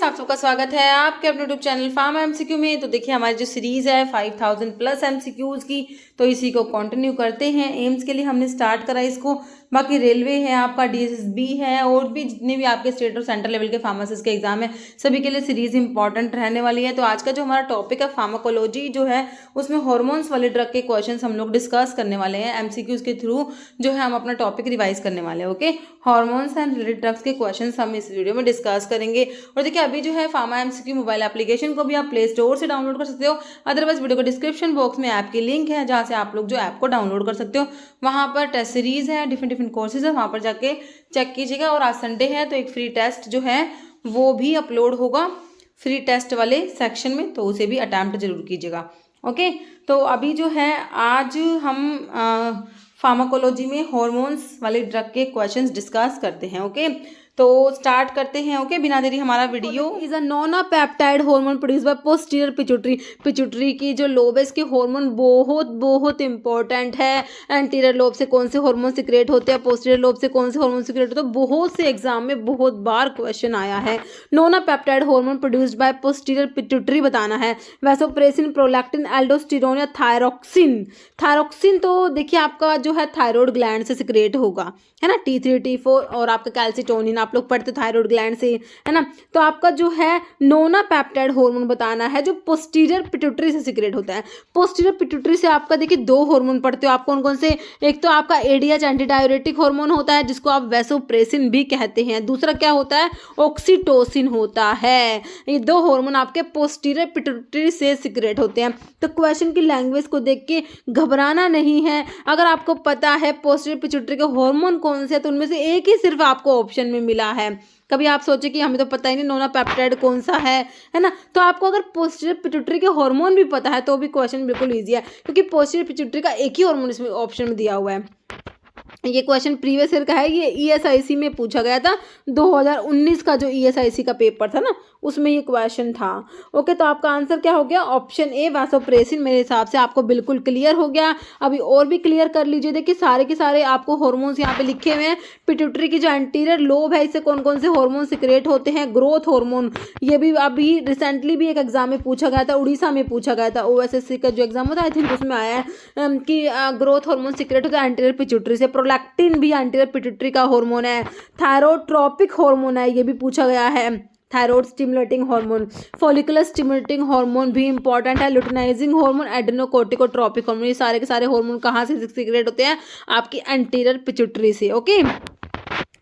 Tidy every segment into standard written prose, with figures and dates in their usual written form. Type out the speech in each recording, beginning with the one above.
आप सबका स्वागत है आपके अपने यूट्यूब चैनल फार्मा एमसीक्यू में। तो देखिए हमारी जो सीरीज़ है 5000 प्लस एमसीक्यूज़ की, तो इसी को कंटिन्यू करते हैं। एम्स के लिए हमने स्टार्ट करा इसको, बाकी रेलवे है आपका, डीएसएसबी है, और भी जितने भी आपके स्टेट और सेंट्रल लेवल के फार्मासिस्ट के एग्जाम है सभी के लिए सीरीज़ इंपॉर्टेंट रहने वाली है। तो आज का जो हमारा टॉपिक है फार्माकोलॉजी जो है, उसमें हॉर्मोन्स वाले ड्रग के क्वेश्चन हम लोग डिस्कस करने वाले हैं। एमसीक्यूज़ के थ्रू जो है हम अपना टॉपिक रिवाइज करने वाले हैं। Okay, hormones and related drugs के क्वेश्चन हम इस वीडियो में डिस्कस करेंगे। और देखिए अभी जो है फार्मा एमसीक्यू मोबाइल एप्लीकेशन को भी आप प्ले स्टोर से डाउनलोड कर सकते हो, अदरवाइज वीडियो के डिस्क्रिप्शन बॉक्स में ऐप की लिंक है जहाँ से आप लोग जो ऐप को डाउनलोड कर सकते हो। वहाँ पर टेस्ट सीरीज है, डिफरेंट कोर्सेज है, वहाँ पर जाके चेक कीजिएगा। और आज संडे है तो एक फ्री टेस्ट जो है वो भी अपलोड होगा फ्री टेस्ट वाले सेक्शन में, तो उसे भी अटैम्प्ट जरूर कीजिएगा। ओके, तो अभी जो है आज हम फार्माकोलॉजी में हॉर्मोन्स वाले ड्रग के क्वेश्चंस डिस्कस करते हैं। ओके, तो स्टार्ट करते हैं। ओके, बिना देरी हमारा video is a non peptide hormone produce bye posterior pituitary. Pituitary की जो लोब है इसके हार्मोन बहुत बहुत इंपॉर्टेंट है। एंटीरियर लोब से कौन से हार्मोन सिक्रेट होते हैं, पोस्टीरियर लोब से कौन से हार्मोन सिक्रेट होते हैं, बहुत से एग्जाम में बहुत बार क्वेश्चन आया है। Non peptide hormone produced by posterior pituitary बताना है। वैसोप्रेसिन, प्रोलैक्टिन, एल्डोस्टेरोन या थायरोक्सिन। थायरोक्सिन तो देखिए आपका जो है थायराइड ग्लैंड से सिक्रेट होगा, है ना, T3 T4, और आपका कैल्सिटोनिन आप लोग पढ़ते थायराइड ग्लैंड से, है ना। तो आपका जो है नोना पेप्टाइड हार्मोन बताना है जो पोस्टीरियर पिट्यूटरी से सिक्रेट होता है। पोस्टीरियर पिट्यूटरी से आपका देखिए दो हार्मोन पढ़ते हो आप, कौन कौन से? एक तो आपका एडीएच एंटी डाययूरेटिक हार्मोन होता है जिसको आप वैसोप्रेसिन भी कहते हैं। दूसरा क्या होता है? ऑक्सीटोसिन होता है। ये दो हार्मोन आपके पोस्टीरियर पिट्यूटरी से सिक्रेट होते हैं। तो क्वेश्चन की लैंग्वेज को देख के घबराना नहीं है। अगर आपको पता है पोस्टीरियर पिट्यूटरी के हार्मोन कौन से है तो उनमें से एक ही सिर्फ आपको ऑप्शन में मिला है। कभी आप सोचे कि हमें तो पता ही नहीं नोना पेप्टाइड कौन सा है ना। तो आपको अगर पोस्टीरियर पिट्यूटरी के हार्मोन भी पता है तो भी क्वेश्चन बिल्कुल इजी है, क्योंकि पोस्टीरियर पिट्यूटरी का एक ही हार्मोन इसमें ऑप्शन में दिया हुआ है। ये क्वेश्चन प्रीवियस ईयर का है, ये ईएसआईसी में पूछा गया था। 2019 का जो ईएसआईसी का पेपर था ना, उसमें ये क्वेश्चन था। ओके, तो आपका आंसर क्या हो गया? Option A vasopressin. मेरे हिसाब से आपको बिल्कुल क्लियर हो गया। अभी और भी क्लियर कर लीजिए। देखिए सारे के सारे आपको हार्मोन्स यहाँ पे लिखे हुए हैं। पिट्यूटरी की जो एंटीरियर लोब है इससे कौन कौन से हार्मोन सिक्रेट होते हैं? ग्रोथ हार्मोन, ये भी अभी रिसेंटली भी एक एग्जाम में पूछा गया था, उड़ीसा में पूछा गया था। ओएसएससी का जो एग्जाम होता है आई थिंक उसमें आया है कि ग्रोथ हार्मोन सिक्रेट होता है एंटीरियर पिट्यूटरी से। प्रोलैक्टिन भी एंटीरियर पिट्यूटरी का हार्मोन है। थायरोट्रोपिक हार्मोन है, ये भी पूछा गया है। Thyroid stimulating hormone, follicular stimulating hormone भी इंपॉर्टेंट है। लुटेनाइजिंग हार्मोन, एडेनोकोर्टिकोट्रोपिक हार्मोन, ये सारे के सारे हार्मोन कहाँ से सीक्रेट होते हैं? आपकी एंटीरियर पिट्यूटरी से। ओके,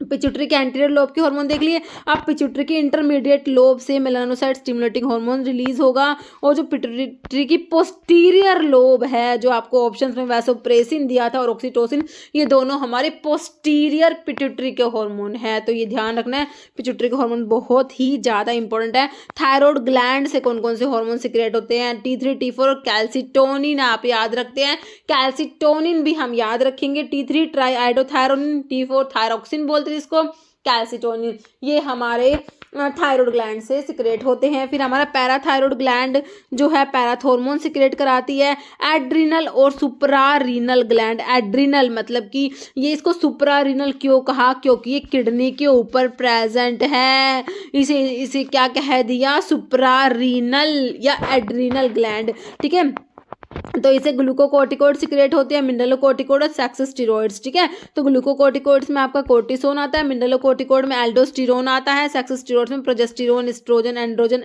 पिट्यूटरी के एंटीरियर लोब के हार्मोन देख लिए। अब पिट्यूटरी की इंटरमीडिएट लोब से मेलानोसाइट स्टिमुलेटिंग हार्मोन रिलीज होगा। और जो पिट्यूटरी की पोस्टीरियर लोब है, जो आपको ऑप्शंस में वैसोप्रेसिन दिया था और ऑक्सीटोसिन, ये दोनों हमारे पोस्टीरियर पिट्यूटरी के हार्मोन है। तो ये ध्यान रखना है, पिट्यूटरी के हार्मोन बहुत ही ज़्यादा इंपॉर्टेंट है। थायराइड ग्लैंड से कौन कौन से हार्मोन सिक्रेट होते हैं? T3 T4 और कैल्सिटोनिन आप याद रखते हैं। कैल्सिटोनिन भी हम याद रखेंगे। T3 ट्राईआइडोथायरोनिन, T4 थायरोक्सिन बोलते हैं इसको, कैल्सिटोनिन ये हमारे थायराइड ग्लैंड से सिक्रेट होते हैं। फिर हमारा पैराथायराइड ग्लैंड जो है पैराथॉर्मोन सिक्रेट कराती है। एड्रिनल और सुप्रारीनल ग्लैंड, एड्रिनल मतलब कि ये इसको सुप्रारीनल क्यों कहा? क्योंकि ये किडनी के ऊपर प्रेजेंट है, इसे क्या कह दिया? सुप्रारीनल या एड्रिनल ग्लैंड। ठीक है, तो इसे ग्लूकोकोर्टिकोइड सिक्रेट होते हैं, मिनरलोकोर्टिकोइड और सेक्स स्टेरॉइड्स। ठीक है, तो ग्लूकोकोर्टिकोइड्स में आपका कोर्टिसोन आता है, मिनरलोकोर्टिकोइड में एल्डोस्टेरोन आता है, सेक्स स्टेरॉइड्स में प्रोजेस्टेरोन, एस्ट्रोजन, एंड्रोजन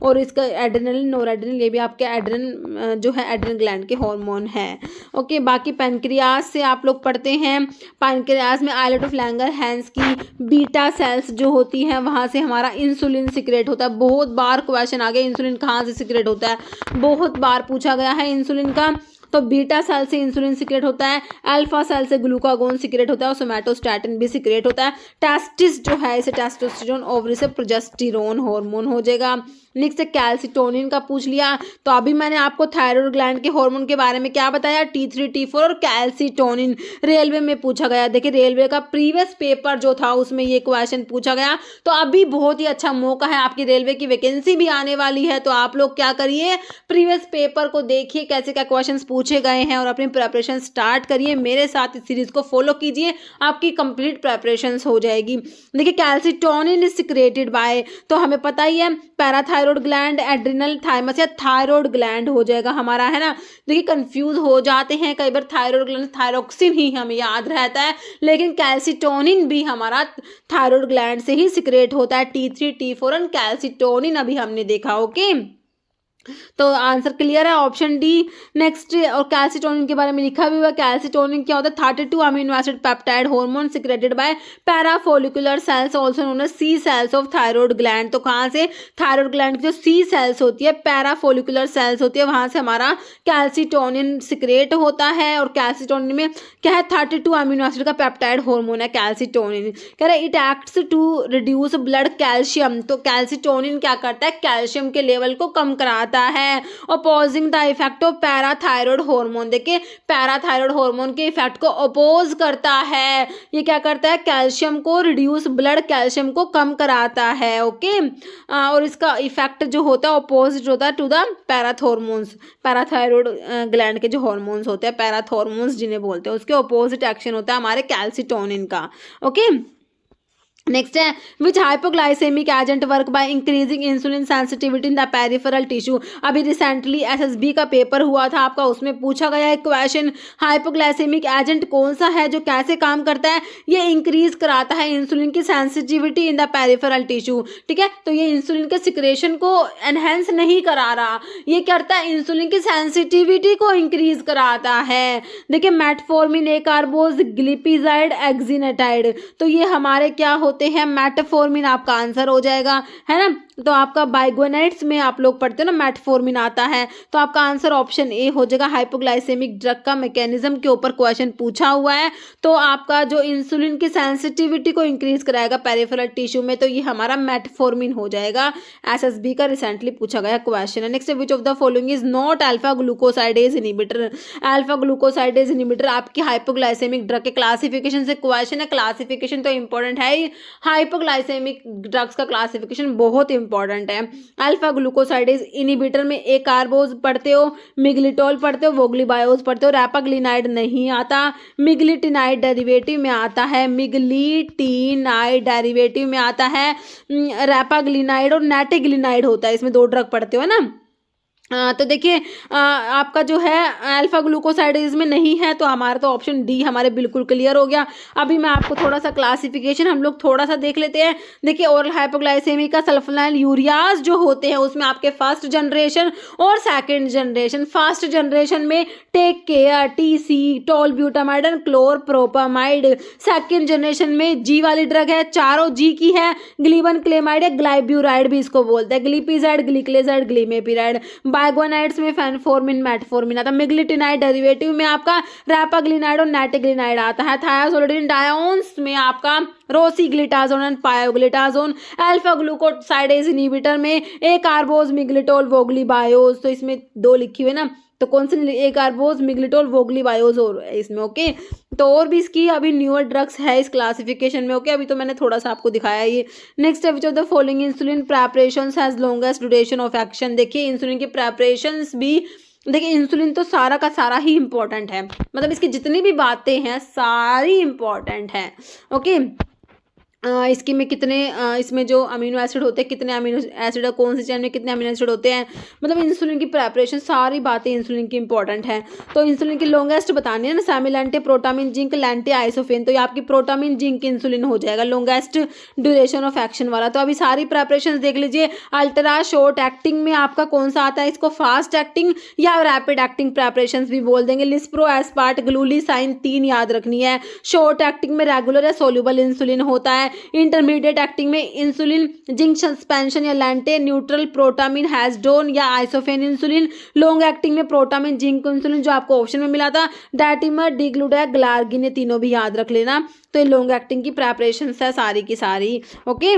और इसका एड्रेनलिन, नोरेड्रेनलिन, ये भी आपके एड्रेन जो है एड्रेन ग्लैंड के हार्मोन है। ओके, बाकी पैनक्रियास से आप लोग पढ़ते हैं। पैनक्रियास में आइलेट ऑफ लैंगर-हैंस की बीटा सेल्स जो होती हैं वहाँ से हमारा इंसुलिन सिक्रेट होता है। बहुत बार क्वेश्चन आ गया इंसुलिन कहाँ से सिक्रेट होता है, बहुत बार पूछा गया है इंसुलिन का। तो बीटा सेल से इंसुलिन सिक्रेट होता है, अल्फा सेल से ग्लूकागोन सिक्रेट होता है और सोमैटोस्टैटिन भी सिक्रेट होता है। टेस्टिस जो है इसे टेस्टोस्टेरोन, ओवरी से प्रोजेस्टेरोन हार्मोन हो जाएगा। नेक्स्ट कैल्सिटोनिन का पूछ लिया। तो अभी मैंने आपको थायराइड ग्लैंड के हार्मोन के बारे में क्या बताया? T3 T4 और कैल्सिटोनिन। रेलवे में पूछा गया, देखिए रेलवे का प्रीवियस पेपर जो था उसमें ये क्वेश्चन पूछा गया। तो अभी बहुत ही अच्छा मौका है, आपकी रेलवे की वैकेंसी भी आने वाली है। तो आप लोग क्या करिए, प्रीवियस पेपर को देखिए कैसे क्या क्वेश्चन पूछे गए हैं और अपनी प्रेपरेशन स्टार्ट करिए, मेरे साथ इस सीरीज को फॉलो कीजिए, आपकी कंप्लीट प्रेपरेशन हो जाएगी। देखिए कैल्सिटोनिन इज सिक्रेटेड बाय, तो हमें पता ही है पैराथायरॉयड ग्लैंड, एड्रिनल थाइमस या थायरॉयड ग्लैंड हो जाएगा हमारा, है ना। देखिए कंफ्यूज हो जाते हैं कई बार, थायरॉयड ग्लैंड थायरोक्सिन ही हमें याद रहता है, लेकिन कैल्सिटोनिन भी हमारा थायरॉयड ग्लैंड से ही सिक्रेट होता है, T3 T4 एंड कैल्सिटोनिन अभी हमने देखा। ओके, तो आंसर क्लियर है, ऑप्शन डी। नेक्स्ट, और कैल्सिटोनिन के बारे में लिखा भी हुआ, कैल्सिटोनिन क्या होता है, 32 amino acid peptide hormone secreted by parafollicular cells also known as C cells of thyroid gland. तो कहाँ से, थायरॉयड ग्लैंड की जो सी सेल्स होती है, पैराफोलिकुलर सेल्स होती है, वहां से हमारा कैल्सिटोनिन सिक्रेट होता है। और कैल्सिटोनिन में क्या है, 32 अमीनो एसिड का पेप्टाइड हार्मोन है कैल्सिटोनिन। कह रहे it acts to reduce blood calcium, तो कैल्सिटोनिन क्या करता है, कैल्शियम के लेवल को कम कराता है। Opposing the effect of parathyroid hormone, देखिए पैराथायरॉयड हार्मोन के इफेक्ट को अपोज करता है, ये क्या करता है, कैल्शियम को रिड्यूस, ब्लड कैल्शियम को कम कराता है। ओके, और इसका इफेक्ट जो होता है अपोजिट होता है टू द पैराथॉर्मोन्स, पैराथायरॉयड ग्लैंड के जो हार्मोन्स होते हैं, पैराथॉर्मोन्स जिन्हें बोलते हैं, उसके अपोजिट एक्शन होता है हमारे कैल्सिटोनिन का। ओके, नेक्स्ट है which hypoglycaemic agent work by increasing insulin sensitivity in the peripheral tissue. अभी रिसेंटली एसएसबी का पेपर हुआ था आपका, उसमें पूछा गया है क्वेश्चन, हाइपोग्लाइसेमिक एजेंट कौन सा है जो कैसे काम करता है, ये इंक्रीज कराता है इंसुलिन की sensitivity in the peripheral tissue. ठीक है, तो ये इंसुलिन के सिक्रेशन को एनहेंस नहीं करा रहा, ये करता है इंसुलिन की सेंसिटिविटी को इंक्रीज कराता है। देखिए मेटफॉर्मिन, ए कार्बोज, ग्लिपिजाइड, एक्जिनेटाइड, तो ये हमारे क्या होते हैं, मेटफॉर्मिन आपका आंसर हो जाएगा, है ना। तो आपका बाइगोनाइट्स में आप लोग पढ़ते हो ना, मेटफॉर्मिन आता है, तो आपका आंसर ऑप्शन ए हो जाएगा। हाइपोग्लाइसेमिक ड्रग का मैकेनिज्म के ऊपर क्वेश्चन पूछा हुआ है, तो आपका जो इंसुलिन की सेंसिटिविटी को इंक्रीज कराएगा पेरिफेरल टिश्यू में, तो ये हमारा मेटफॉर्मिन हो जाएगा। एसएसबी का रिसेंटली पूछा गया क्वेश्चन है। Next, which of the following is not alpha glucosidase inhibitor. Alpha glucosidase inhibitor आपकी हाइपोग्लाइसेमिक ड्रग के क्लासिफिकेशन से क्वेश्चन है, क्लासिफिकेशन तो इंपॉर्टेंट है ही, हाइपोग्लाइसेमिक ड्रग्स का क्लासिफिकेशन बहुत इंपॉर्टेंट है। अल्फा ग्लूकोसाइडेज इनिबिटर में ए कार्बोज पढ़ते हो, मिग्लिटोल पढ़ते हो, वोग्लीबायोज पढ़ते हो, रैपाग्लिनाइड नहीं आता, मिग्लिटिनाइड डेरिवेटिव में आता है, मिग्लिटिनाइड डेरिवेटिव में आता है रैपाग्लिनाइड, और नेटिग्लिनाइड होता है, इसमें दो ड्रग पढ़ते हो ना। तो देखिए आपका जो है अल्फा ग्लूकोसाइडेज में नहीं है, तो हमारा तो ऑप्शन डी हमारे बिल्कुल क्लियर हो गया। अभी मैं आपको थोड़ा सा क्लासिफिकेशन हम लोग थोड़ा सा देख लेते हैं। देखिए ओरल हाइपोग्लाइसेमिक का सल्फोनाइल यूरियाज जो होते हैं उसमें आपके फर्स्ट जनरेशन और सेकंड जनरेशन, फर्स्ट जनरेशन में take care, TC, tolbutamide and chlorpropamide. Second generation में जी वाली ड्रग है, चारों जी की है, ग्लीवन क्लेमाइड या ग्लाइब्यूराइड भी इसको बोलते हैं, ग्लिपिजाइड, ग्लिक्लेजाइड, ग्लीमेपिराइड। बाइगोनाइड्स में फेनफोर्मिन, मेटफोर्मिन आता है, मिग्लिटिनाइड डेरिवेटिव में आपका रैपाग्लिनाइड और नेटिग्लिनाइड आता है, थायासोलिडिन डायोन्स में आपका rosiglitazone and pioglitazone. Alpha glucosidase inhibitor में ए कार्बोज, मिग्लिटोल, वोग्लीबायोज, तो इसमें दो लिखी हुई ना, तो कौन से ए कार्बोज, मिग्लिटोल, वोग्लीबायोज और इसमें। ओके, तो और भी इसकी अभी न्यूअर ड्रग्स है इस क्लासिफिकेशन में। ओके, अभी तो मैंने थोड़ा सा आपको दिखाया ये। नेक्स्ट है which of the following insulin preparations has longest duration of action. देखिए इंसुलिन की प्रेपरेशंस भी, देखिए इंसुलिन तो सारा का सारा ही इंपॉर्टेंट है, मतलब इसकी जितनी भी बातें हैं सारी इंपॉर्टेंट हैं। ओके, इसकी में कितने इसमें जो अमीनो एसिड होते हैं, कितने अमीनो एसिड है, कौन सी चेन में कितने अमीनो एसिड होते हैं, मतलब इंसुलिन की प्रेपरेशन सारी बातें इंसुलिन की इंपॉर्टेंट है। तो इंसुलिन की लॉन्गेस्ट बतानी है ना, सेमिलेंटे, प्रोटामिन, जिंक, लेंटे, आइसोफेन, तो ये आपकी प्रोटामिन जिंक इंसुलिन हो जाएगा, लॉन्गेस्ट ड्यूरेशन ऑफ एक्शन वाला। तो अभी सारी प्रेपरेशन देख लीजिए। अल्ट्रा शॉर्ट एक्टिंग में आपका कौन सा आता है, इसको फास्ट एक्टिंग या रैपिड एक्टिंग प्रेपरेशन भी बोल देंगे। लिस्प्रो, एस्पार्ट, ग्लूलीसाइन, 3 याद रखनी है। शॉर्ट एक्टिंग में रेगुलर या सोल्यूबल इंसुलिन होता है। इंटरमीडिएट एक्टिंग में इंसुलिन, जिंक सस्पेंशन या लेंटे, न्यूट्रल, प्रोटामिन, हैजडोन या आइसोफेन इंसुलिन। लॉन्ग एक्टिंग में प्रोटामिन, जिंक इंसुलिन जो आपको ऑप्शन में मिला था, डाटिमर, डिग्लूडैक, ग्लार्गिन, ये तीनों भी याद रख लेना। तो ये लॉन्ग एक्टिंग की प्रेपरेशन है सारी की सारी। ओके,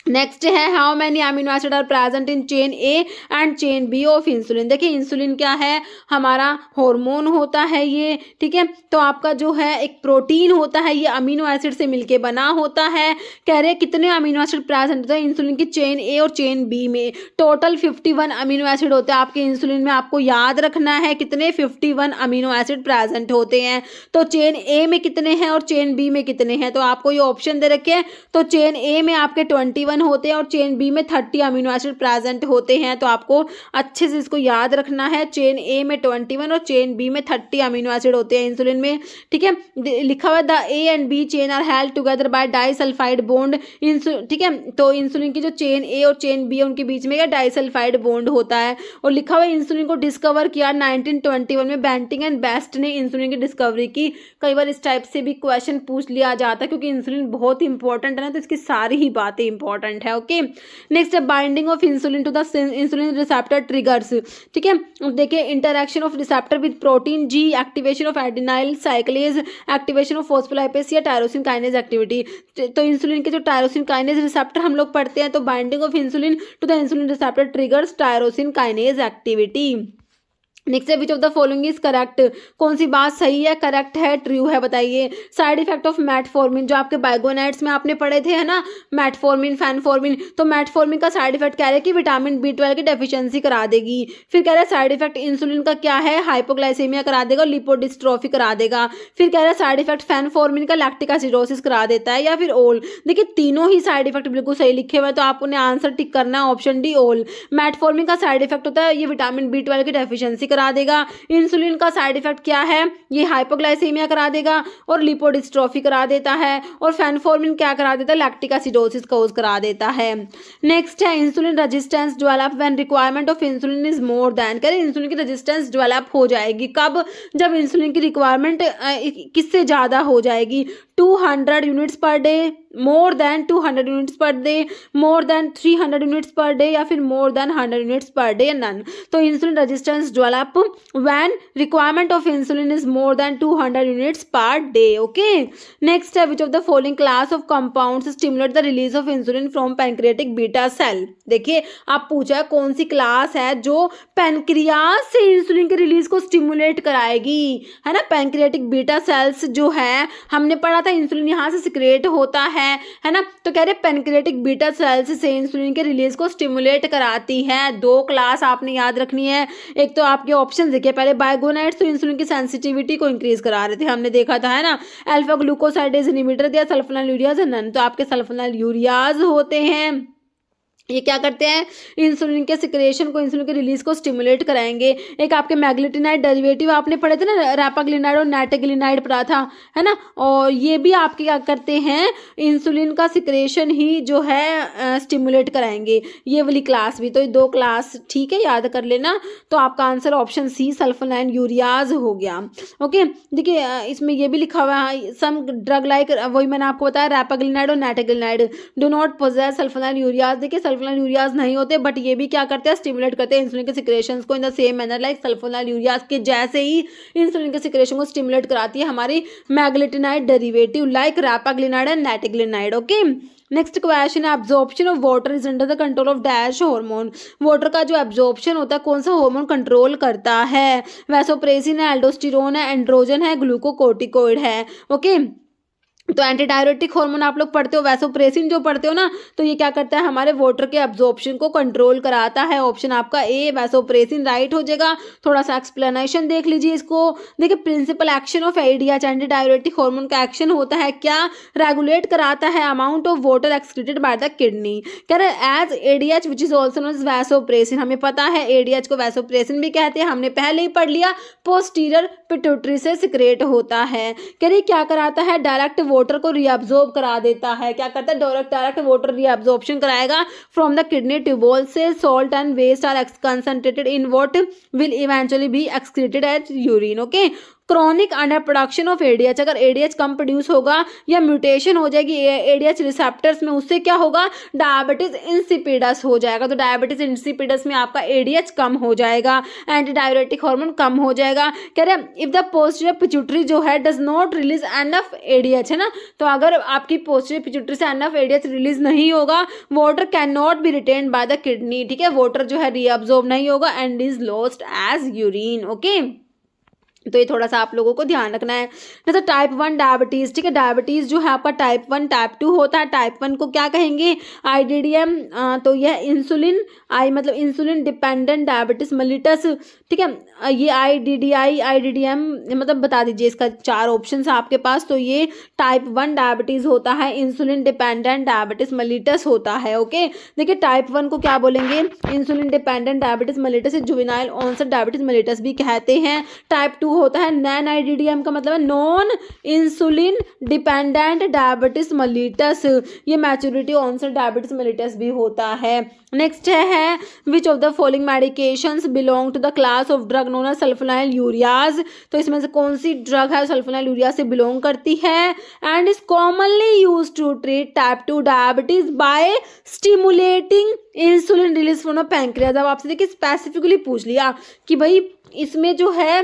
नेक्स्ट है how many amino acid are present in chain A and chain B of insulin. देखिए इंसुलिन क्या है, हमारा हार्मोन होता है ये, ठीक है। तो आपका जो है एक प्रोटीन होता है, ये अमीनो एसिड से मिलके बना होता है। कह रहे हैं कितने अमीनो एसिड प्रेजेंट होते हैं इंसुलिन की चेन ए और चेन बी में। टोटल 51 अमीनो एसिड होते हैं आपके इंसुलिन में। आपको याद रखना है कितने 51 अमीनो एसिड प्रेजेंट होते हैं। तो चेन ए में कितने हैं और चेन बी में कितने हैं, तो आपको ये ऑप्शन दे रखे हैं। तो चेन ए में आपके 21 होते हैं और चेन बी में 30 अमीनो एसिड प्रेजेंट होते हैं। तो आपको अच्छे से इसको याद रखना है, चेन ए में 21 और चेन बी में 30 अमीनो एसिड होते हैं इंसुलिन में, ठीक है। लिखा हुआ है the A and B chain are held together by disulphide bond, ठीक है। तो इंसुलिन की जो चेन ए और चेन बी उनके बीच में क्या डाइसल्फाइड बॉन्ड होता है। और लिखा हुआ है इंसुलिन को डिस्कवर किया 1921 में बेंटिंग एंड बेस्ट ने इंसुलिन की डिस्कवरी की। कई बार इस टाइप से भी क्वेश्चन पूछ लिया जाता है क्योंकि इंसुलिन बहुत इंपॉर्टेंट है ना, तो इसकी सारी ही बातें इंपॉर्टेंट है। ओके, नेक्स्ट है binding of insulin to the insulin receptor triggers, ठीक है। देखिए interaction of receptor with protein G, activation of adenylyl cyclase, activation of phospholipase या टायरोसिन काइनेज एक्टिविटी। तो इंसुलिन के जो टायरोसिन काइनेज रिसेप्टर हम लोग पढ़ते हैं, तो binding of insulin to the insulin receptor triggers tyrosine kinase activity. Next है which of the following is correct, कौन सी बात सही है, करेक्ट है, ट्रू है, बताइए। साइड इफेक्ट ऑफ मेटफॉर्मिन, जो आपके बाइगोनेट्स में आपने पढ़े थे है ना, मेटफॉर्मिन फैनफॉर्मिन। तो मेटफॉर्मिन का साइड इफेक्ट कह रहे हैं कि विटामिन B12 की डेफिशिएंसी करा देगी। फिर कह रहे हैं साइड इफेक्ट इंसुलिन का क्या है, हाइपोग्लाइसेमिया करा देगा और लिपोडिस्ट्रोफी करा देगा। फिर कह रहे हैं साइड इफेक्ट फैनफॉर्मिन का लैक्टिक एसिडोसिस करा देता है, या फिर ओल। देखिए तीनों ही साइड इफेक्ट बिल्कुल सही लिखे हुए हैं, तो आप उन्हें आंसर टिक करना है ऑप्शन डी ओल। मेटफॉर्मिन का साइड इफेक्ट होता है ये विटामिन B12 की डेफिशिएंसी करा देगा। इंसुलिन का साइड इफेक्ट क्या है, ये हाइपोग्लाइसेमिया करा देगा और लिपोडिस्ट्रोफी करा देता है। और फैनफॉर्मिन क्या करा देता है, लैक्टिक एसिडोसिस कोज करा देता है। नेक्स्ट है insulin resistance develop when requirement of insulin is more then. कह रहे इंसुलिन की रेजिस्टेंस डेवलप हो जाएगी कब, जब इंसुलिन की रिक्वायरमेंट किससे ज़्यादा हो जाएगी, 200 units per day, more than 200 units per day, more than 300 units per day, या फिर more than 100 units per day, none. तो insulin resistance develop when requirement of insulin is more than 200 units per day. Okay, next है which of the following class of compounds stimulate the release of insulin from pancreatic beta cell. देखिए आप पूछा है कौन सी class है जो pancreas से insulin के रिलीज को स्टिमुलेट कराएगी, है ना। पैंक्रियाटिक बीटा सेल्स जो है हमने पढ़ा था इंसुलिन यहाँ से सिक्रेट होता है ना। तो कह रहे पैंक्रियाटिक बीटा सेल्स से इंसुलिन के रिलीज को स्टिमुलेट कराती है। दो क्लास आपने याद रखनी है। एक तो आपके ऑप्शन देखिए, पहले बाइगोनेट्स तो इंसुलिन की सेंसिटिविटी को इंक्रीज करा रहे थे, हमने देखा था है ना। अल्फा ग्लूकोसाइडेज इनहिबिटर दिया, सल्फोनाइलयूरियाज नन। तो आपके सल्फोनाइलयूरियाज होते हैं, ये क्या करते हैं, इंसुलिन के सिक्रेशन को, इंसुलिन के रिलीज को स्टिमुलेट कराएंगे। एक आपके मैग्लेटिनाइड डेरिवेटिव आपने पढ़े थे ना, रैपाग्लिनाइड और नैटाग्लिनाइड पढ़ा था है ना। और ये भी आपके क्या करते हैं, इंसुलिन का सिक्रेशन ही जो है स्टिमुलेट कराएंगे, ये वाली क्लास भी। तो ये दो क्लास ठीक है, याद कर लेना। तो आपका आंसर ऑप्शन सी सल्फोनाइलयूरियाज हो गया। ओके, देखिए इसमें ये भी लिखा हुआ है सम ड्रग लाइक, वही मैंने आपको बताया रैपाग्लिनाइड और नैटाग्लिनाइड डू नॉट पोजेस सल्फोनाइलयूरियाज। देखिए सल्फोनाइलयूरियाज नहीं होते, बट ये भी क्या करते हैं, स्टिमुलेट करते हैं इंसुलिन के सिक्रेशंस को in the same manner like sulphonylureas के जैसे ही इंसुलिन के सिक्रेशन को स्टिमुलेट कराती है हमारी meglitinide derivative like repaglinide and nateglinide. Okay, next question है absorption of water is under the control of dash hormone. Water का जो एब्जॉर्प्शन होता है कौन सा हार्मोन कंट्रोल करता है, वैसोप्रेसिन है, एल्डोस्टेरोन है, एंड्रोजन है, ग्लूकोकोर्टिकोइड है। ओके, तो एंटी डायरेटिक हार्मोन आप लोग पढ़ते हो, वैसोप्रेसिन जो पढ़ते हो ना, तो ये क्या करता है, हमारे वाटर के एब्जॉर्प्शन को कंट्रोल कराता है। ऑप्शन आपका ए वैसोप्रेसिन राइट हो जाएगा। थोड़ा सा एक्सप्लेनेशन देख लीजिए इसको। देखिए principal action of ADH, anti diuretic hormone का एक्शन होता है क्या, रेगुलेट कराता है amount of water excreted by the kidney. कह रहे as ADH which is also known as vasopressin. हमें पता है एडीएच को वैसोप्रेसिन भी कहते हैं, हमने पहले ही पढ़ लिया, पोस्टीरियर पिट्यूटरी से सिक्रेट होता है। कह रही क्या कराता है, डायरेक्ट वाटर को रीअब्जॉर्ब करा देता है। क्या करता है, डायरेक्ट वाटर रीअब्जॉर्प्शन कराएगा फ्रॉम द किडनी ट्यूबोल से। Salt and waste are concentrated in what will eventually be excreted as urine. Okay, chronic under production of ADH, अगर एडीएच कम प्रोड्यूस होगा या म्यूटेशन हो जाएगी एडीएच रिसेप्टर्स में, उससे क्या होगा, डायबिटीज इंसिपिडस हो जाएगा। तो डायबिटीज इंसिपिडस में आपका एडीएच कम हो जाएगा, एंटी डायरेटिक हार्मोन कम हो जाएगा। कह रहे हैं इफ द पोस्टीरियर पिट्यूटरी जो है does not release enough ADH, है ना, तो अगर आपकी पोस्टीरियर पिट्यूटरी से एनफ एडीएच रिलीज नहीं होगा, water cannot be retained by the kidney, ठीक है, वाटर जो है रीअब्सॉर्ब नहीं होगा and is lost as urine. Okay, तो ये थोड़ा सा आप लोगों को ध्यान रखना है। जैसे टाइप 1 डायबिटीज़, ठीक है, डायबिटीज़ जो है आपका टाइप 1 टाइप 2 होता है। टाइप 1 को क्या कहेंगे, आईडीडीएम, तो यह इंसुलिन मतलब इंसुलिन डिपेंडेंट डायबिटीज मेलिटस, ठीक है, ये आईडीडीएम मतलब बता दीजिए, इसका 4 ऑप्शन है आपके पास। तो ये टाइप 1 डायबिटीज़ होता है, इंसुलिन डिपेंडेंट डायबिटीज मेलिटस होता है। ओके, देखिए टाइप 1 को क्या बोलेंगे, insulin dependent diabetes mellitus, juvenile onset diabetes mellitus भी कहते हैं। टाइप 2 होता है नॉन आईडीडीएम का मतलब है non insulin dependent diabetes mellitus, ये मैच्योरिटी ऑनसेट डायबिटीज मेलिटस भी होता है। नेक्स्ट है which of the following medications belong to the class of drug known as sulphonylureas, तो इसमें से कौन सी ड्रग है सल्फोनाइल यूरिया से बिलोंग करती है, and is commonly use to treat type 2 diabetes by stimulating insulin release from the pancreas. अब आपसे देखिए स्पेसिफिकली पूछ लिया कि भाई इसमें जो है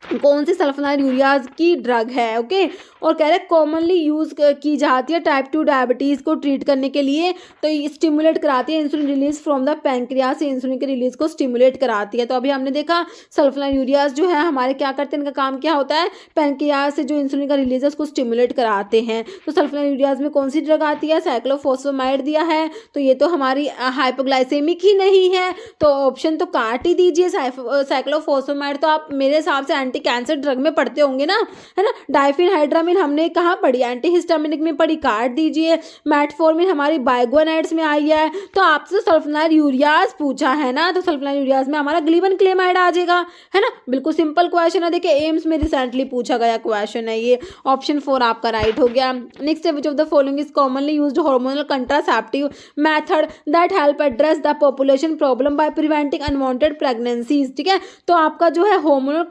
कौन सी सल्फोनाइल यूरियाज की ड्रग है। ओके, और कह रहे हैं कॉमनली यूज की जाती है टाइप 2 डायबिटीज़ को ट्रीट करने के लिए, तो ये स्टिमुलेट कराती है insulin release from the pancreas, से इंसुलिन के रिलीज को स्टिमुलेट कराती है। तो अभी हमने देखा सल्फोनाइल यूरियाज जो है हमारे क्या करते हैं, इनका काम क्या होता है, पैंक्रियाज से जो इंसुलिन का रिलीज है उसको स्टिमुलेट कराते हैं। तो सल्फोनाइल यूरियाज में कौन सी ड्रग आती है, साइक्लोफॉस्फेमाइड दिया है, तो ये तो हमारी हाइपोग्लाइसेमिक ही नहीं है, तो ऑप्शन तो काट ही दीजिए। साइक्लोफॉस्फेमाइड तो आप मेरे हिसाब से एंटी कैंसर ड्रग में पढ़ते होंगे ना, है ना। डाइफेनहाइड्रामिन हमने कहाँ पढ़ी, एंटी हिस्टामिनिक में पढ़ी, काट दीजिए। मेटफॉर्मिन हमारी बाइगोनाइड्स में आई है। तो आपसे सल्फोनाइल यूरियाज पूछा है ना, तो सल्फोनाइल यूरियाज में हमारा ग्लीबेनक्लेमाइड आ जाएगा, है ना। बिल्कुल सिंपल क्वेश्चन है, देखिए एम्स में रिसेंटली पूछा गया क्वेश्चन है ये। ऑप्शन 4 आपका राइट हो गया। नेक्स्ट है which of the following is commonly used hormonal contraceptive method that help address the population problem by preventing unwanted pregnancies, ठीक है। तो आपका जो है हार्मोनल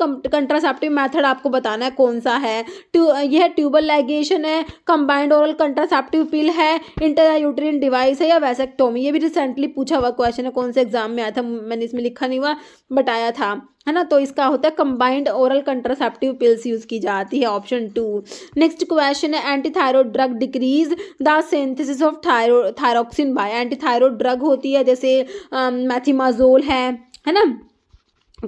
कंट्रासेप्टिव मेथड आपको बताना है कौन सा है। यह ट्यूबल लाइगेशन है, कंबाइंड ओरल कंट्रासेप्टिव पिल है, इंट्रायूटेरिन डिवाइस है, या वैसेक्टोमी। ये भी रिसेंटली पूछा हुआ क्वेश्चन है, कौन से एग्जाम में आया था, मैंने इसमें लिखा नहीं हुआ बताया था, है ना। तो इसका होता है combined oral contraceptive pills use की जाती है, ऑप्शन 2। नेक्स्ट क्वेश्चन है anti thyroid drug decrease the synthesis of thyroxine by, anti thyroid drug होती है जैसे मैथिमाजोल है ना,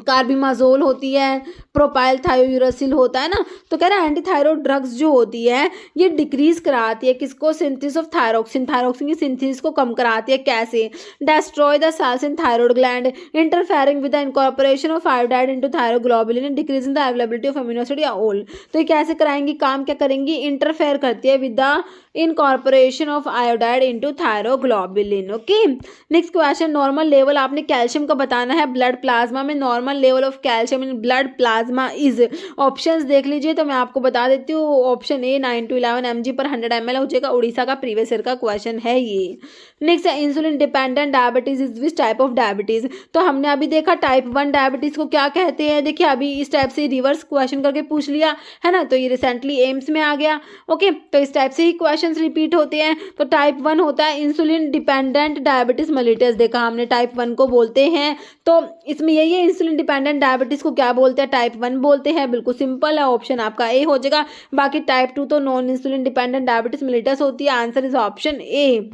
कार्बिमाजोल होती है, प्रोपाइल थायोयूरासिल होता है ना। तो कह रहा है एंटी थायरॉइड ड्रग्स जो होती है ये डिक्रीज कराती है किसको, सिंथेसिस ऑफ थायरोक्सिन, थायरोक्सिन की सिंथेसिस को कम कराती है। कैसे, destroy the cells in thyroid gland, interfering with the incorporation of iodide into thyroglobulin, decreasing the availability of amino acid या ऑल। तो ये कैसे कराएंगी, काम क्या करेंगी, इंटरफेयर करती है with the incorporation of iodide into thyroglobulin. Okay, next question, normal level आपने कैल्शियम का बताना है ब्लड प्लाज्मा में, normal level of calcium in blood plasma is. Options देख लीजिए, तो मैं आपको बता देती हूँ। ऑप्शन ए 9 to 11 mg पर 100 ml हो जाएगा, उड़ीसा का प्रीवियस ईयर का क्वेश्चन है ये। नेक्स्ट है insulin dependent diabetes is which type of diabetes. तो हमने अभी देखा टाइप 1 डायबिटीज को क्या कहते हैं, देखिए अभी इस टाइप से रिवर्स क्वेश्चन करके पूछ लिया है ना, तो ये रिसेंटली एम्स में आ गया। ओके, तो इस टाइप से ही क्वेश्चन रिपीट होते हैं। तो टाइप 1 होता है इंसुलिन डिपेंडेंट डायबिटीज मेलिटस, देखा हमने टाइप 1 को बोलते हैं। तो इसमें यही है, इंसुलिन डिपेंडेंट डायबिटीज को क्या बोलते हैं, टाइप 1 बोलते हैं। बिल्कुल सिंपल है, ऑप्शन आपका ए हो जाएगा। बाकी टाइप 2 तो non insulin dependent diabetes mellitus होती है, answer is option A.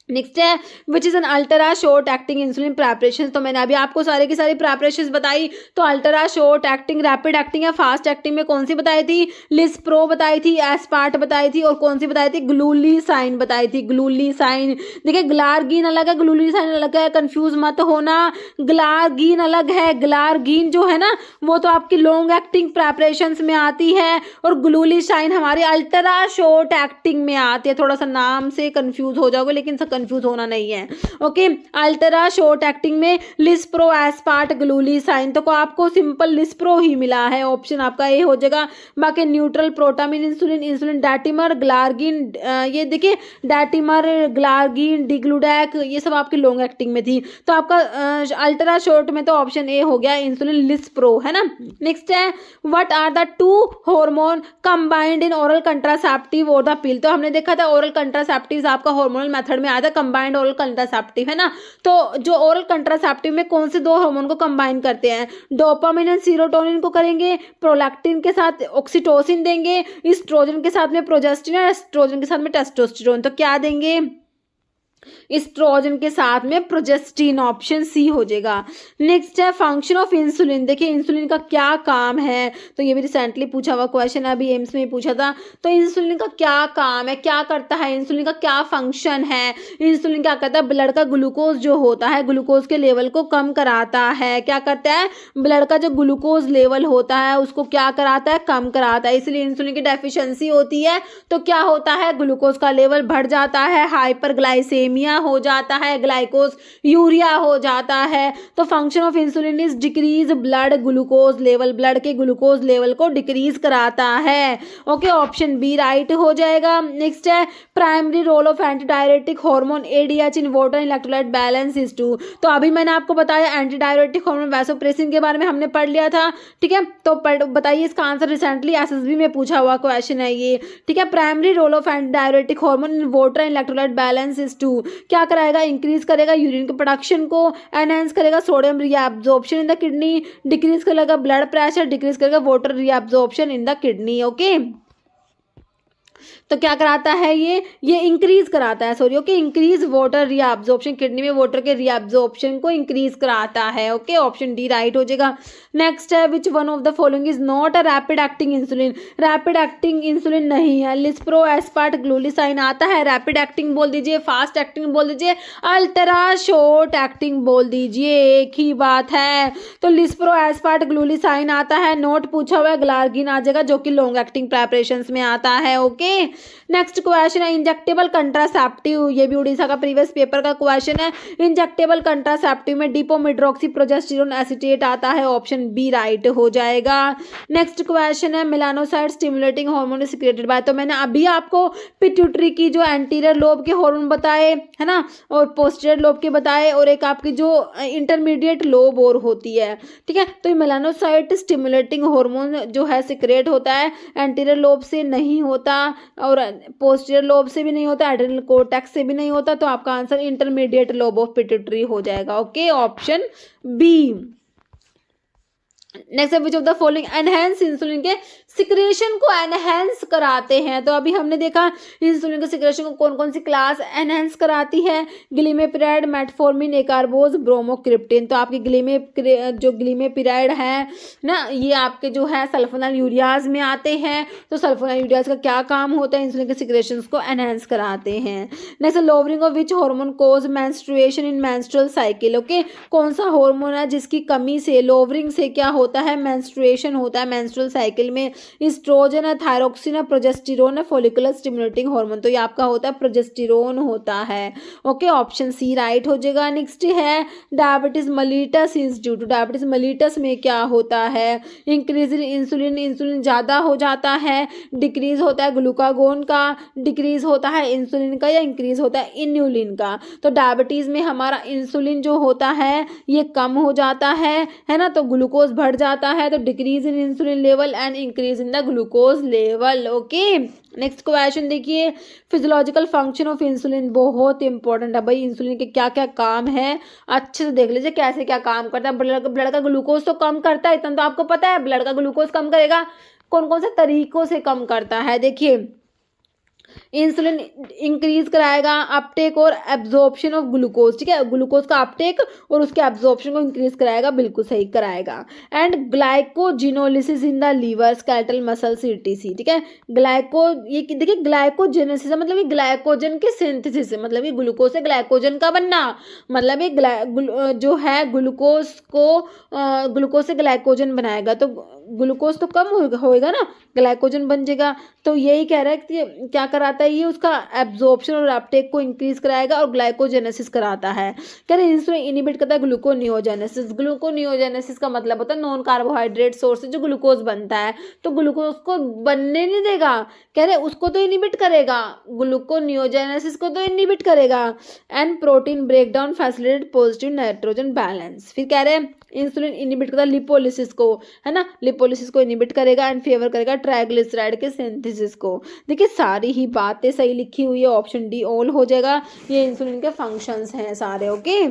Next है which is an ultra short acting insulin preparation. तो मैंने अभी आपको सारे की सारी प्रेपरेशन बताई। तो ultra short acting, rapid acting या फास्ट एक्टिंग में कौन सी बताई थी, लिस्प्रो बताई थी, एस्पार्ट बताई थी, और कौन सी बताई थी, ग्लूलीसाइन बताई थी, ग्लूलीसाइन। देखिए ग्लार्गीन अलग है, ग्लूलीसाइन अलग है, कंफ्यूज मत होना। ग्लार्गीन अलग है, ग्लार्गीन जो है ना वो तो आपकी लॉन्ग एक्टिंग प्रेपरेशन में आती है, और ग्लूलीसाइन हमारी अल्ट्रा शॉर्ट एक्टिंग में आती है। थोड़ा सा नाम से कंफ्यूज हो जाओगे, लेकिन कंफ्यूज होना नहीं है। ओके, अल्ट्रा शॉर्ट एक्टिंग में लिस्प्रो एस्पार्ट ग्लूलिसाइन, तो आपको सिंपल लिस्प्रो ही मिला है, ऑप्शन आपका ए हो जाएगा। बाकी न्यूट्रल प्रोटामिन इंसुलिन, इंसुलिन डाटिमर, ग्लार्गिन, ये देखिए डाटिमर, ग्लार्गिन, डिग्लूडैक, ये सब आपकी लॉन्ग एक्टिंग में थी। तो आपका अल्ट्रा शॉर्ट में तो ऑप्शन ए हो गया इंसुलिन लिस्प्रो, है ना। नेक्स्ट है what are the two hormone combined in oral contraceptive और द पिल, तो हमने देखा था ओरल कंट्रासेप्टिव आपका हार्मोनल मेथड में आया था, कंबाइंड ओरल कंट्रासेप्टिव, है ना। तो जो ओरल कंट्रासेप्टिव में कौन से दो हार्मोन को कंबाइन करते हैं, डोपामिन एंड सीरोटोनिन को करेंगे, प्रोलैक्टिन के साथ ऑक्सीटोसिन देंगे, एस्ट्रोजन के साथ में प्रोजेस्टिन और एस्ट्रोजन के साथ में टेस्टोस्टेरोन, तो क्या देंगे, एस्ट्रोजन के साथ में प्रोजेस्टिन, ऑप्शन सी हो जाएगा। नेक्स्ट है फंक्शन ऑफ इंसुलिन, देखिए इंसुलिन का क्या काम है, तो ये भी रिसेंटली पूछा हुआ क्वेश्चन है, अभी एम्स में ही पूछा था। तो इंसुलिन का क्या काम है, क्या करता है, इंसुलिन का क्या फंक्शन है, इंसुलिन क्या करता है, ब्लड का ग्लूकोज जो होता है, ग्लूकोज के लेवल को कम कराता है, क्या करता है, ब्लड का जो ग्लूकोज लेवल होता है उसको क्या कराता है, कम कराता है। इसलिए इंसुलिन की डेफिशिएंसी होती है तो क्या होता है, ग्लूकोज का लेवल बढ़ जाता है, हाइपरग्लाइसेमिया हो जाता है, ग्लाइकोज यूरिया हो जाता है। तो function of insulin is decrease blood glucose level, blood के ग्लूकोज लेवल को डिक्रीज कराता है। ओके, ऑप्शन बी राइट हो जाएगा। नेक्स्ट है primary role of antidiuretic hormone ADH in water electrolyte balance is to, तो अभी मैंने आपको बताया एंटीडायरेटिक हार्मोन वैसोप्रेसिन के बारे में हमने पढ़ लिया था, ठीक है। तो बताइए इसका आंसर, रिसेंटली एसएसबी में पूछा हुआ क्वेश्चन है ये, ठीक है। Primary role of antidiuretic hormone in water electrolyte balance is to, क्या कराएगा, इंक्रीज करेगा यूरिन के प्रोडक्शन को, एनहांस करेगा sodium reabsorption in the kidney, decrease करेगा ब्लड प्रेशर, डिक्रीज करेगा water reabsorption in the kidney. Okay, तो क्या कराता है ये इंक्रीज कराता है, sorry, okay, increase water reabsorption, kidney में वाटर के रीअब्जॉर्प्शन को इंक्रीज कराता है। ओके, ऑप्शन डी राइट हो जाएगा। नेक्स्ट है which one of the following is not a rapid acting insulin, rapid acting insulin नहीं है, लिस्प्रो एस्पार्ट ग्लूलिसाइन आता है, रैपिड एक्टिंग बोल दीजिए, फास्ट एक्टिंग बोल दीजिए, अल्ट्रा शॉर्ट एक्टिंग बोल दीजिए, एक ही बात है। तो लिस्प्रो एस्पार्ट ग्लूलिसाइन आता है, नोट पूछा हुआ है, ग्लार्गिन आ जाएगा जो कि लॉन्ग एक्टिंग प्रेपरेशंस में आता है। ओके, नेक्स्ट क्वेश्चन है इंजेक्टेबल कंट्रासेप्टिव, ये भी उड़ीसा का प्रीवियस पेपर का क्वेश्चन है। इंजेक्टेबल कंट्रासेप्टिव में डिपोमेड्रोक्सी प्रोजेस्टेरोन एसिटेट आता है, ऑप्शन बी राइट हो जाएगा। नेक्स्ट क्वेश्चन है melanocyte stimulating hormone secreted bye, तो मैंने अभी आपको पिट्यूटरी की जो एंटीरियर लोब के हार्मोन बताए, है ना, और पोस्टीरियर लोब के बताए, और एक आपकी जो इंटरमीडिएट लोब और होती है, ठीक है। तो मेलानोसाइट स्टिमुलेटिंग हार्मोन जो है सिक्रेट होता है, एंटीरियर लोब से नहीं होता और पोस्टीरियर लोब से भी नहीं होता, एड्रेनल कोर्टेक्स से भी नहीं होता, तो आपका answer intermediate lobe of pituitary हो जाएगा। Okay, option B. Next which of the following enhance insulin के सिक्रेशन को एनहेंस कराते हैं, तो अभी हमने देखा इंसुलिन के सिक्रेशन को कौन कौन सी क्लास एनहेंस कराती है, ग्लिमेपिराइड, मेटफॉर्मिन, एकार्बोज, ब्रोमोक्रिप्टिन। तो आपकी ग्लिमेपिराइड है ना, ये आपके जो है सल्फोनाइल यूरियाज में आते हैं। तो सल्फोनाइल यूरियाज का क्या काम होता है, इंसुलिन के सिक्रेशन को एनहेंस कराते हैं। Next lowering of which hormone cause menstruation in menstrual cycle, okay, कौन सा हार्मोन है जिसकी कमी से, लोवरिंग से क्या होता है, मेंस्ट्रुएशन होता है मेंस्ट्रुअल साइकिल में। एस्ट्रोजन है, थायरोक्सिन है, प्रोजेस्टेरोन है, फॉलिकुलर स्टिमुलेटिंग हार्मोन, तो ये आपका होता है प्रोजेस्टेरोन होता है। ओके, ऑप्शन सी राइट हो जाएगा। नेक्स्ट है diabetes mellitus is due to, diabetes mellitus में क्या होता है, इंक्रीज इन इंसुलिन, इंसुलिन ज़्यादा हो जाता है, डिक्रीज होता है ग्लूकागोन का, डिक्रीज होता है इंसुलिन का, या इंक्रीज होता है इन्यूलिन का। तो डायबिटीज़ में हमारा इंसुलिन जो होता है ये कम हो जाता है ना, तो ग्लूकोज बढ़ जाता है, तो decrease in insulin level and increase in the glucose level. Okay, next question देखिए फिजियोलॉजिकल फंक्शन ऑफ इंसुलिन, बहुत इंपॉर्टेंट है भाई, इंसुलिन के क्या क्या काम है अच्छे से देख लीजिए कैसे क्या काम करता है। ब्लड का ग्लूकोज तो कम करता है, इतना तो आपको पता है, ब्लड का ग्लूकोज कम करेगा, कौन कौन से तरीकों से कम करता है, देखिए इंसुलिन इंक्रीज कराएगा अपटेक और एब्जॉर्प्शन ऑफ ग्लूकोज, ठीक है, ग्लूकोज का अपटेक और उसके एब्जॉर्प्शन को इंक्रीज कराएगा, बिल्कुल सही कराएगा। And glycogenolysis in the liver, skeletal muscles etc, ठीक है। ये देखिए ग्लाइकोजेनेसिस मतलब ये ग्लाइकोजन के सिंथेसिस, मतलब ये ग्लूकोज से ग्लाइकोजन का बनना, मतलब ये जो है ग्लूकोज से ग्लाइकोजन बनाएगा। तो ग्लूकोज तो कम होएगा ना, ग्लाइकोजन बन जाएगा। तो यही कह रहा है कि क्या कराता है ये, उसका एब्जॉर्प्शन और अपटेक को इंक्रीज कराएगा और ग्लाइकोजेनेसिस कराता है। कह रहे इंसुलिन इनिबिट करता है ग्लूकोनियोजेनेसिस। ग्लूकोनियोजेनेसिस का मतलब होता है नॉन कार्बोहाइड्रेट सोर्स से जो ग्लूकोज बनता है, तो ग्लूकोज को बनने नहीं देगा। कह रहे उसको तो इनिबिट करेगा, ग्लूकोनियोजेनेसिस को तो इनिबिट करेगा। And protein breakdown facilitate positive nitrogen balance. फिर कह रहे हैं इंसुलिन इनिबिट करता है लिपोलिसिस को, है ना, लिपोलिसिस को इनिबिट करेगा एंड फेवर करेगा ट्राइग्लिसराइड के सिंथेसिस को। देखिए सारी ही बातें सही लिखी हुई है, ऑप्शन डी ऑल हो जाएगा। ये इंसुलिन के फंक्शंस हैं सारे। ओके,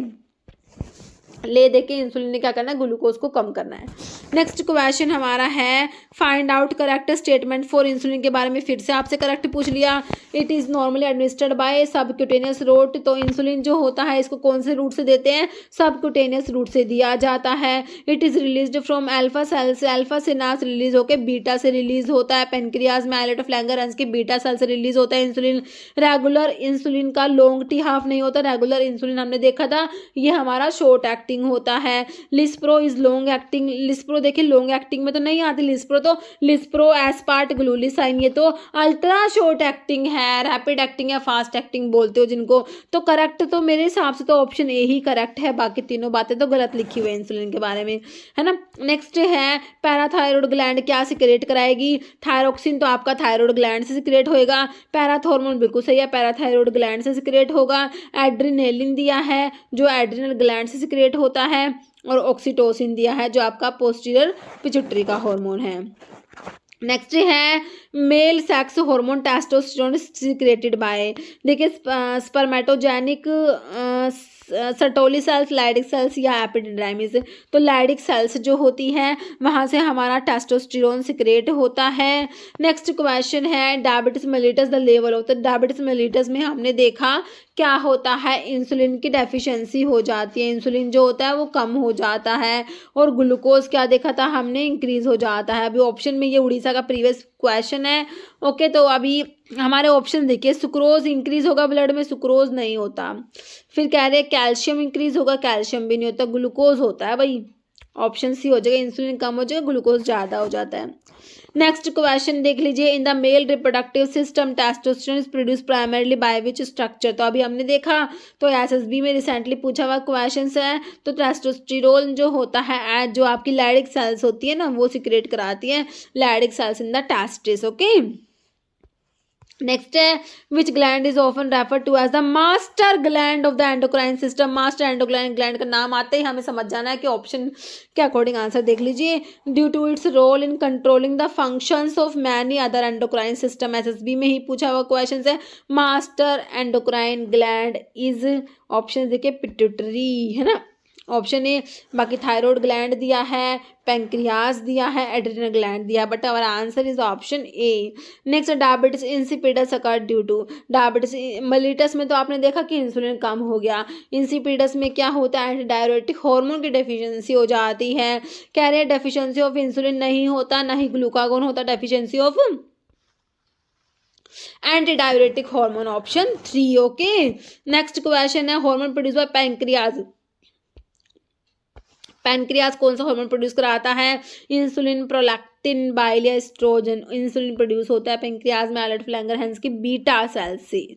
ले देके इंसुलिन ने क्या करना है, ग्लूकोज को कम करना है। नेक्स्ट क्वेश्चन हमारा है find out correct statement for insulin के बारे में फिर से आपसे करेक्ट पूछ लिया। It is normally administered by subcutaneous route. तो इंसुलिन जो होता है इसको कौन से रूट से देते हैं, सबक्यूटेनियस रूट से दिया जाता है। It is released from alpha cell से, अल्फा से ना रिलीज होकर बीटा से रिलीज होता है। पेनक्रियाज में आइलेट ऑफ लैंगरहंस के बीटा सेल से रिलीज होता है इंसुलिन। रेगुलर इंसुलिन का लॉन्ग टी हाफ नहीं होता, रेगुलर इंसुलिन हमने देखा था ये हमारा शॉर्ट एक्टिंग होता है। Lispro is long acting. Lispro देखिए लॉन्ग एक्टिंग में तो नहीं आती लिस्प्रो, तो लिस्प्रो एस्पार्ट ग्लूलिसाइन ये तो अल्ट्रा शॉर्ट एक्टिंग है, रैपिड एक्टिंग या फास्ट एक्टिंग बोलते हो जिनको। तो करेक्ट तो मेरे हिसाब से तो ऑप्शन ए ही करेक्ट है, बाकी तीनों बातें तो गलत लिखी हुई है इंसुलिन के बारे में, है ना। नेक्स्ट है पैराथायरॉयड ग्लैंड क्या सिक्रेट कराएगी, थायरोक्सिन तो आपका थायरॉयड ग्लैंड से सिक्रेट होएगा। पैराथॉर्मोन बिल्कुल सही है, पैराथायरॉयड ग्लैंड से सिक्रेट होगा। एड्रिनेलिन दिया है जो एड्रिनल ग्लैंड से सिक्रेट होता है, और ऑक्सीटोसिन दिया है जो आपका पोस्टीरियर पिट्यूटरी का हार्मोन है। नेक्स्ट है male sex hormone testosterone secreted by. देखिए स्पर्मेटोजेनिक सर्टोली सेल्स, लैडिक सेल्स या एपिडिडाइमिस। तो लैडिक सेल्स जो होती हैं वहाँ से हमारा टेस्टोस्टेरोन सिक्रेट होता है। नेक्स्ट क्वेश्चन है diabetes mellitus the level of the. Diabetes mellitus में हमने देखा क्या होता है, इंसुलिन की डेफिशिएंसी हो जाती है, इंसुलिन जो होता है वो कम हो जाता है, और ग्लूकोज क्या देखा था हमने, इंक्रीज हो जाता है। अभी ऑप्शन में ये उड़ीसा का प्रीवियस क्वेश्चन है। ओके, तो अभी हमारे ऑप्शन देखिए, सुक्रोज इंक्रीज होगा ब्लड में, सुक्रोज नहीं होता। फिर कह रहे हैं कैल्शियम इंक्रीज होगा, कैल्शियम भी नहीं होता, ग्लूकोज होता है भाई, ऑप्शन सी हो जाएगा। इंसुलिन कम हो जाएगा, ग्लूकोज ज़्यादा हो जाता है। नेक्स्ट क्वेश्चन देख लीजिए, in the male reproductive system testosterone is produce primarily by which structure. तो अभी हमने देखा, तो एसएसबी में रिसेंटली पूछा हुआ क्वेश्चन है। तो टेस्टोस्टेरोन जो होता है जो आपकी लैडिक सेल्स होती है ना वो सिक्रेट कराती है, Leydig cells in the testis. Okay, next है which gland is often refer to as the master gland of the endocrine system. Master endocrine gland का नाम आते ही हमें समझ जाना है कि ऑप्शन के अकॉर्डिंग आंसर देख लीजिए। Due to its role in controlling the functions of many other endocrine system. SSB में ही पूछा हुआ क्वेश्चन है। Master endocrine gland is option देखिए पिट्यूटरी, है ना, ऑप्शन ए। बाकी थायराइड ग्लैंड दिया है, पेंक्रियास दिया है, एड्रिनल ग्लैंड दिया, but our answer is option A. Next diabetes insipidus occur due to. Diabetes mellitus में तो आपने देखा कि इंसुलिन कम हो गया, इंसिपिडस में क्या होता है, एंटी डायरेटिक हार्मोन की डेफिशिएंसी हो जाती है। कह रहे हैं डेफिशिएंसी ऑफ इंसुलिन नहीं होता, ना ही ग्लूकागोन होता, deficiency of anti diuretic hormone, option 3। Okay, next question है hormone produce by pancreas. Pancreas कौन सा हार्मोन प्रोड्यूस कराता है, इंसुलिन, प्रोलैक्टिन, बाइल या एस्ट्रोजन। इंसुलिन प्रोड्यूस होता है पैनक्रियाज में आइलेट ऑफ लैंगरहंस की बीटा सेल से।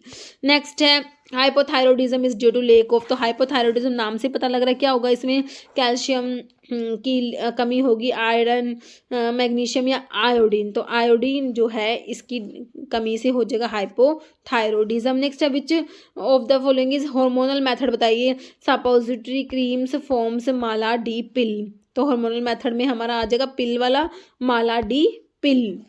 नेक्स्ट है hypothyroidism is due to lack of. तो हाइपोथायरॉयडिज्म नाम से पता लग रहा है क्या होगा इसमें, कैल्शियम की कमी होगी, आयरन, मैग्नीशियम या आयोडीन। तो आयोडीन जो है इसकी कमी से हो जाएगा हाइपोथायरॉयडिज्म। नेक्स्ट है which of the following is hormonal method बताइए, सपोजिटरी, क्रीम्स, फॉर्म्स, माला डी पिल। तो हार्मोनल मेथड में हमारा आ जाएगा पिल वाला, माला डी पिल।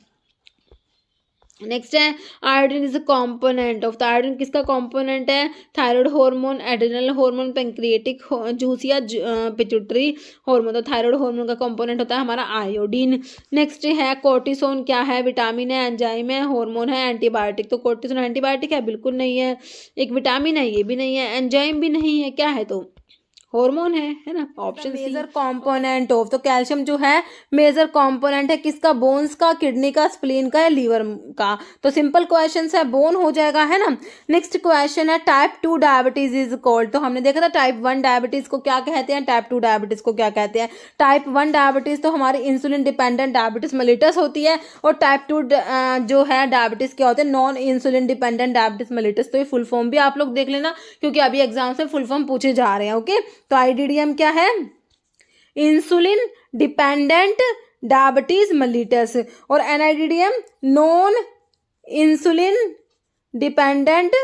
नेक्स्ट है iodine is a component of. तो आयोडीन किसका कॉम्पोनेंट है, thyroid hormone, adrenal hormone, pancreatic juice या पिट्यूटरी हार्मोन। तो थायराइड हार्मोन का कॉम्पोनेंट होता है हमारा आयोडीन। नेक्स्ट है कोर्टिसोन क्या है, विटामिन है, एंजाइम है, हार्मोन है, एंटीबायोटिक। तो कोर्टिसोन एंटीबायोटिक है, बिल्कुल नहीं है। एक विटामिन है, ये भी नहीं है, एंजाइम भी नहीं है, क्या है तो हार्मोन है ना, ऑप्शन मेजर कंपोनेंट ऑफ, तो कैल्शियम जो है मेजर कंपोनेंट है किसका, बोन्स का, किडनी का, स्प्लीन का या लीवर का, तो सिंपल क्वेश्चन है, बोन हो जाएगा, है ना। नेक्स्ट क्वेश्चन है टाइप 2 डायबिटीज इज कॉल्ड, तो हमने देखा था टाइप 1 डायबिटीज को क्या कहते हैं, टाइप 2 डायबिटीज को क्या कहते हैं। टाइप 1 डायबिटीज तो हमारी इंसुलिन डिपेंडेंट डायबिटीज मेलिटस होती है, और टाइप 2 जो है डायबिटीज क्या होते हैं, non insulin dependent diabetes mellitus. तो ये फुल फॉर्म भी आप लोग देख लेना, क्योंकि अभी एग्जाम में फुल फॉर्म पूछे जा रहे हैं। ओके, तो आईडीडीएम क्या है, इंसुलिन डिपेंडेंट डायबिटीज मेलिटस, और NIDDM non insulin dependent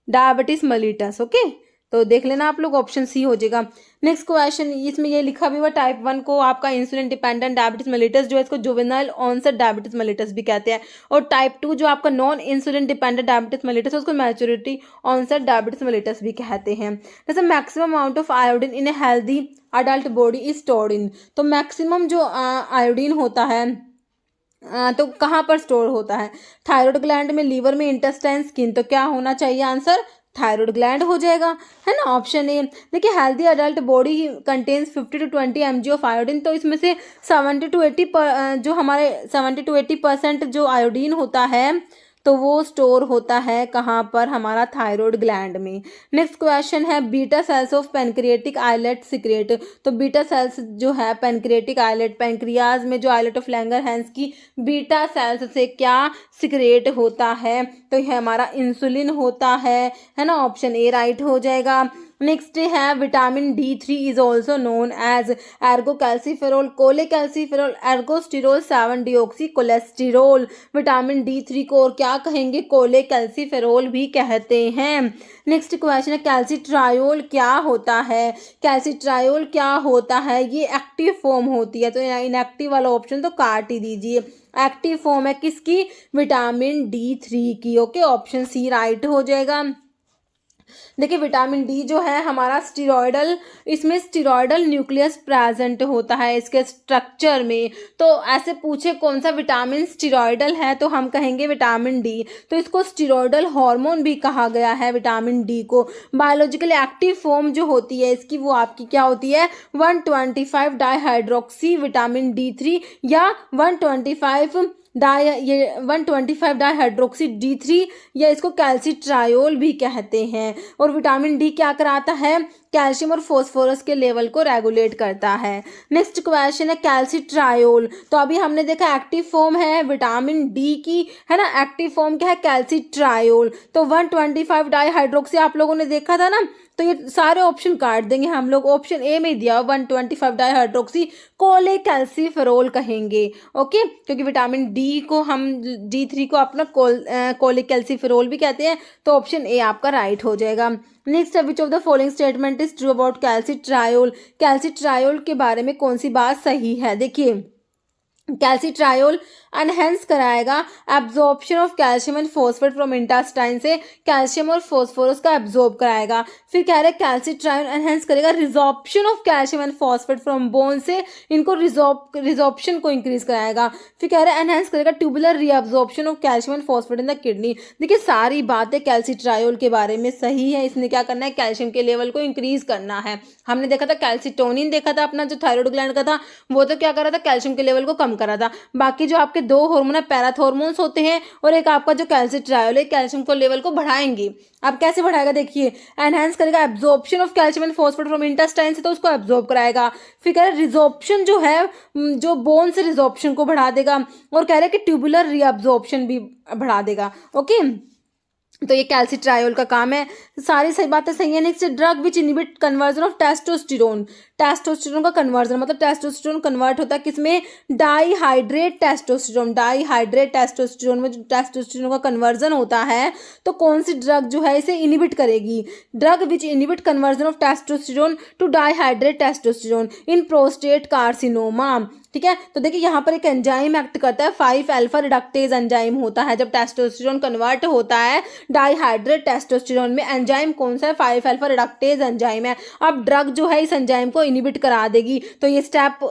diabetes mellitus. Okay, तो देख लेना आप लोग, ऑप्शन सी हो जाएगा। नेक्स्ट क्वेश्चन, इसमें ये लिखा भी हुआ टाइप 1 को आपका इंसुलिन डिपेंडेंट डायबिटीज मेलिटस जो है इसको जुवेनाइल ऑनसेट डायबिटीज मेलिटस भी कहते हैं, और टाइप 2 जो आपका non insulin dependent diabetes mellitus है उसको मैच्योरिटी ऑनसेट डायबिटीज मेलिटस भी कहते हैं। जैसे maximum amount of iodine in a healthy adult body is stored in, तो मैक्सिमम जो आयोडीन होता है तो कहाँ पर स्टोर होता है, थायराइड ग्लैंड में, लीवर में, इंटेस्टाइन, स्किन, तो क्या होना चाहिए आंसर, थायराइड ग्लैंड हो जाएगा, है ना, ऑप्शन ए। देखिए healthy adult body contains 50 to 20 mg of iodine, तो इसमें से 70 to 80 जो हमारे 70 to 80% जो आयोडीन होता है तो वो स्टोर होता है कहाँ पर, हमारा थायराइड ग्लैंड में। नेक्स्ट क्वेश्चन है beta cells of pancreatic islet secrete, तो बीटा सेल्स जो है पेनक्रिएटिक आइलेट, पेनक्रियाज में जो आइलेट ऑफ लैंगरहैंस की बीटा सेल्स से क्या सिक्रेट होता है, तो यह हमारा इंसुलिन होता है ना, ऑप्शन ए राइट हो जाएगा। नेक्स्ट है vitamin D3 is also known as ergocalciferol, cholecalciferol, ergosterol, seven deoxy cholesterol. Vitamin D3 को और क्या कहेंगे, कोलेकैल्सीफेरोल भी कहते हैं। नेक्स्ट क्वेश्चन है कैल्सिट्रायोल क्या होता है, कैल्सिट्रायोल क्या होता है, ये एक्टिव फॉर्म होती है, तो इनएक्टिव वाला ऑप्शन तो काट ही दीजिए। एक्टिव फॉर्म है किसकी, विटामिन D3 की। ओके, ऑप्शन सी राइट हो जाएगा। देखिए विटामिन डी जो है हमारा स्टीरॉयडल, इसमें स्टीरॉयडल न्यूक्लियस प्रेजेंट होता है इसके स्ट्रक्चर में, तो ऐसे पूछे कौन सा विटामिन स्टीरॉयडल है तो हम कहेंगे विटामिन डी, तो इसको स्टीरॉयडल हार्मोन भी कहा गया है विटामिन डी को। बायोलॉजिकली एक्टिव फॉर्म जो होती है इसकी वो आपकी क्या होती है, 125 डाईहाइड्रोक्सी विटामिन D3 या 125 डाईहाइड्रोक्सी D3 या इसको कैल्सिट्रायोल भी कहते हैं। और विटामिन डी क्या कराता है, कैल्शियम और फॉस्फोरस के लेवल को रेगुलेट करता है। नेक्स्ट क्वेश्चन है कैल्सिट्रायोल, तो अभी हमने देखा एक्टिव फॉर्म है विटामिन डी की, है ना, एक्टिव फॉर्म क्या है कैल्सिट्रायोल, तो 125 डाईहाइड्रोक्सी आप लोगों ने देखा था ना, तो ये सारे ऑप्शन काट देंगे हम लोग, ऑप्शन ए में दिया 125 डाईहाइड्रोक्सी कोलेकैल्सीफेरोल कहेंगे। ओके, क्योंकि विटामिन डी को हम D3 को अपना कोलेकैल्सीफेरोल भी कहते हैं, तो ऑप्शन ए आपका राइट हो जाएगा। नेक्स्ट है which of the following statement is true about calcitriol, calcitriol के बारे में कौन सी बात सही है। देखिए कैल्सिट्रायोल एनहेंस कराएगा absorption of calcium and phosphate from intestine से कैल्शियम और फॉस्फोरस का एब्जॉर्ब कराएगा। फिर कह रहे हैं कैल्सिट्रायोल एनहेंस करेगा resorption of calcium and phosphate from bone से इनको रिजॉर्प्शन को इंक्रीज कराएगा। फिर कह रहे हैं एनहेंस करेगा tubular reabsorption of calcium and phosphate in the kidney. देखिए सारी बातें कैल्सिट्रायोल के बारे में सही है, इसने क्या करना है, कैल्शियम के लेवल को इंक्रीज करना है। हमने देखा था कैल्सिटोनिन देखा था अपना जो थायराइड ग्लैंड का था, वो तो क्या कर रहा था, कैल्शियम के लेवल को कम कर रहा था। बाकी जो आपके दो हार्मोन है पैराथॉर्मोन्स होते हैं, और एक आपका जो कैल्सिट्रायोल है कैल्शियम को लेवल को बढ़ाएंगे। अब कैसे बढ़ाएगा, देखिए एनहांस करेगा absorption of calcium and phosphate from intestine से, तो उसको एब्जॉर्ब कराएगा। फिर कह रहे रिजॉर्प्शन जो है जो बोन से रिजॉर्प्शन को बढ़ा देगा, और कह रहे कि ट्यूबुलर रीअब्जॉर्प्शन भी बढ़ा देगा। ओके, तो ये कैल्सिट्रायोल का काम है। सारी सही बातें सही है। Next drug which inhibit conversion of testosterone, testosterone का कन्वर्जन मतलब टेस्टोस्टेरोन कन्वर्ट होता है किसमें, डाईहाइड्रेट टेस्टोस्टेरोन, डाईहाइड्रेट टेस्टोस्टेरोन में जो टेस्टोस्टेरोन का कन्वर्जन होता है, तो कौन सी ड्रग जो है इसे इनहिबिट करेगी, drug which inhibit conversion of testosterone to dihydrate testosterone in prostate carcinoma. ठीक है। तो देखिए यहाँ पर एक एंजाइम एक्ट करता है, 5 अल्फा रिडक्टेज एंजाइम होता है जब टेस्टोस्टेरोन कन्वर्ट होता है डाइहाइड्रेट टेस्टोस्टेरोन में। एंजाइम कौन सा है? 5 अल्फा रिडक्टेज एंजाइम है। अब ड्रग जो है इस एंजाइम को इनिबिट करा देगी, तो ये स्टेप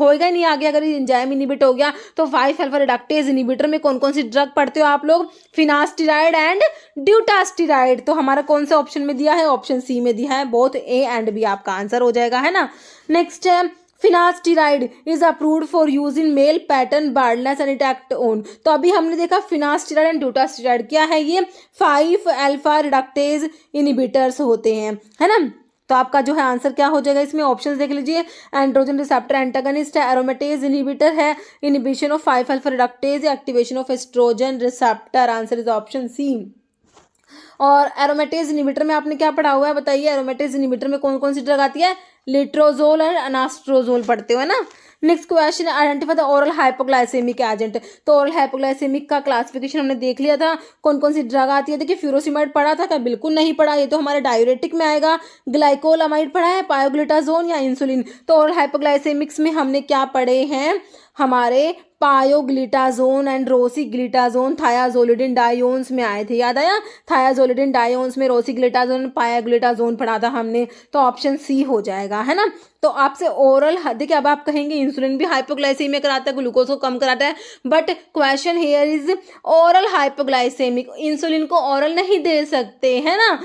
होएगा नहीं आगे अगर ये एंजाइम इनिबिट हो गया। तो 5 अल्फा रिडक्टेज इनिबिटर में कौन कौन सी ड्रग पढ़ते हो आप लोग? फिनास्टिराइड एंड ड्यूटास्टिराइड। तो हमारा कौन सा ऑप्शन में दिया है? ऑप्शन सी में दिया है। बोथ ए एंड बी आपका आंसर हो जाएगा, है ना। नेक्स्ट है finasteride is approved for use in male pattern baldness and it act on. तो अभी हमने देखा फिनास्टिराइड एंड ड्यूटास्टिराइड क्या है, ये 5 अल्फा रिडक्टेज इनिबिटर्स होते हैं, है ना। तो आपका जो है आंसर क्या हो जाएगा इसमें? ऑप्शंस देख लीजिए। एंड्रोजन रिसेप्टर एंटागनिस्ट है, एरोमेटेज इनिबिटर है, inhibition of 5 alpha reductase, activation of oestrogen receptor. Answer is option C. और एरोमेटेज इनिबिटर में आपने क्या पढ़ा हुआ है बताइए? एरोमेटेज इनिबिटर में कौन कौन सी ड्रग आती है? लिट्रोजोल और अनास्ट्रोजोल पढ़ते हो, है ना। Next question, identify the oral hypoglycaemic agent. तो ओरल हाइपोग्लाइसेमिक का क्लासिफिकेशन हमने देख लिया था, कौन कौन सी ड्रग आती है। देखिए फ्यूरोसिमाइड पढ़ा था क्या? बिल्कुल नहीं पढ़ा, ये तो हमारे डायूरेटिक में आएगा। ग्लाइकोलामाइड पढ़ा है, पायोग्लिटाजोन या इंसुलिन। तो ओरल हाइपोग्लाइसेमिक्स में हमने क्या पढ़े हैं? हमारे पायोग्लिटाजोन एंड रोसीग्लिटाजोन थायाजोलिडिन डायोन्स में आए थे, याद आया? थायाजोलिडिन डायोन्स में रोसीग्लिटाजोन पायोग्लिटाजोन पढ़ा था हमने। तो ऑप्शन सी हो जाएगा, है ना। तो आपसे ओरल, देखिए अब आप कहेंगे इंसुलिन भी हाइपोग्लाइसेमिया कराता है, ग्लूकोज को कम कराता है, but question here is oral hypoglycaemic. Insulin को ओरल नहीं दे सकते, है ना।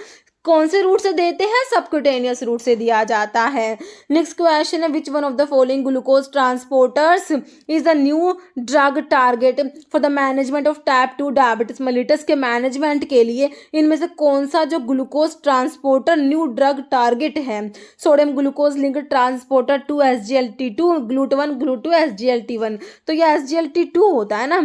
कौन से रूट से देते हैं? सबक्यूटेनियस रूट से दिया जाता है। नेक्स्ट क्वेश्चन है, which one of the following glucose transporters is the new drug target for the management of type 2 diabetes mellitus के मैनेजमेंट के लिए इनमें से कौन सा जो glucose transporter new drug target है? Sodium glucose link transporter 2 SGLT2, GLUT1 GLUT2 SGLT1। तो ये SGLT2 होता है ना।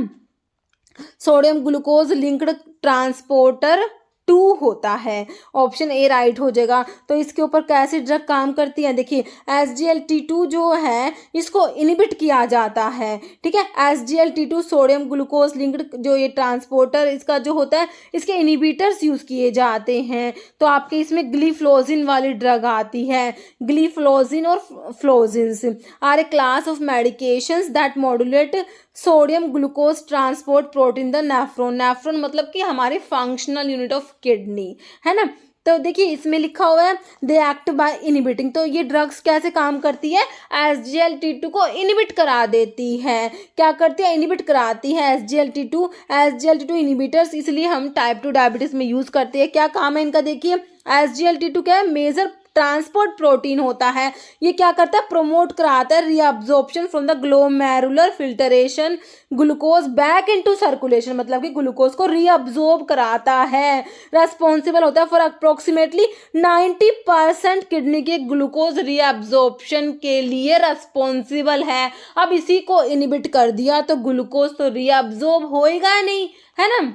सोडियम ग्लूकोज लिंक्ड ट्रांसपोर्टर 2 होता है। ऑप्शन ए राइट हो जाएगा। तो इसके ऊपर कैसी ड्रग काम करती है? देखिए SGLT2 जो है इसको इनिबिट किया जाता है, ठीक है। SGLT2 सोडियम ग्लूकोज लिंक्ड जो ये ट्रांसपोर्टर इसका जो होता है, इसके इनिबिटर्स यूज किए जाते हैं। तो आपके इसमें ग्लिफ्लोजिन वाली ड्रग आती है। ग्लिफ्लोजिन और flozins are a class of medications that modulate sodium glucose transport protein the nephron. Nephron मतलब कि हमारे फंक्शनल यूनिट ऑफ किडनी, है ना। तो देखिए इसमें लिखा हुआ है दे एक्ट बाय इनिबिटिंग। तो ये ड्रग्स कैसे काम करती है? SGLT2 को इनिबिट करा देती है। क्या करती है? इनिबिट कराती है SGLT2 इनिबिटर्स, इसलिए हम टाइप 2 डायबिटीज में यूज करते हैं। क्या काम है इनका? देखिए SGLT2 क्या है? मेजर ट्रांसपोर्ट प्रोटीन होता है। ये क्या करता है? प्रमोट कराता है reabsorption from the glomerular filtration glucose back into circulation, मतलब कि ग्लूकोज को रीअब्जॉर्ब कराता है। रेस्पॉन्सिबल होता है फॉर अप्रोक्सीमेटली 90% किडनी के ग्लूकोज रीअब्जॉर्प्शन के लिए रेस्पॉन्सिबल है। अब इसी को इनिबिट कर दिया तो ग्लूकोज तो रीअब्जॉर्ब होएगा नहीं, है ना।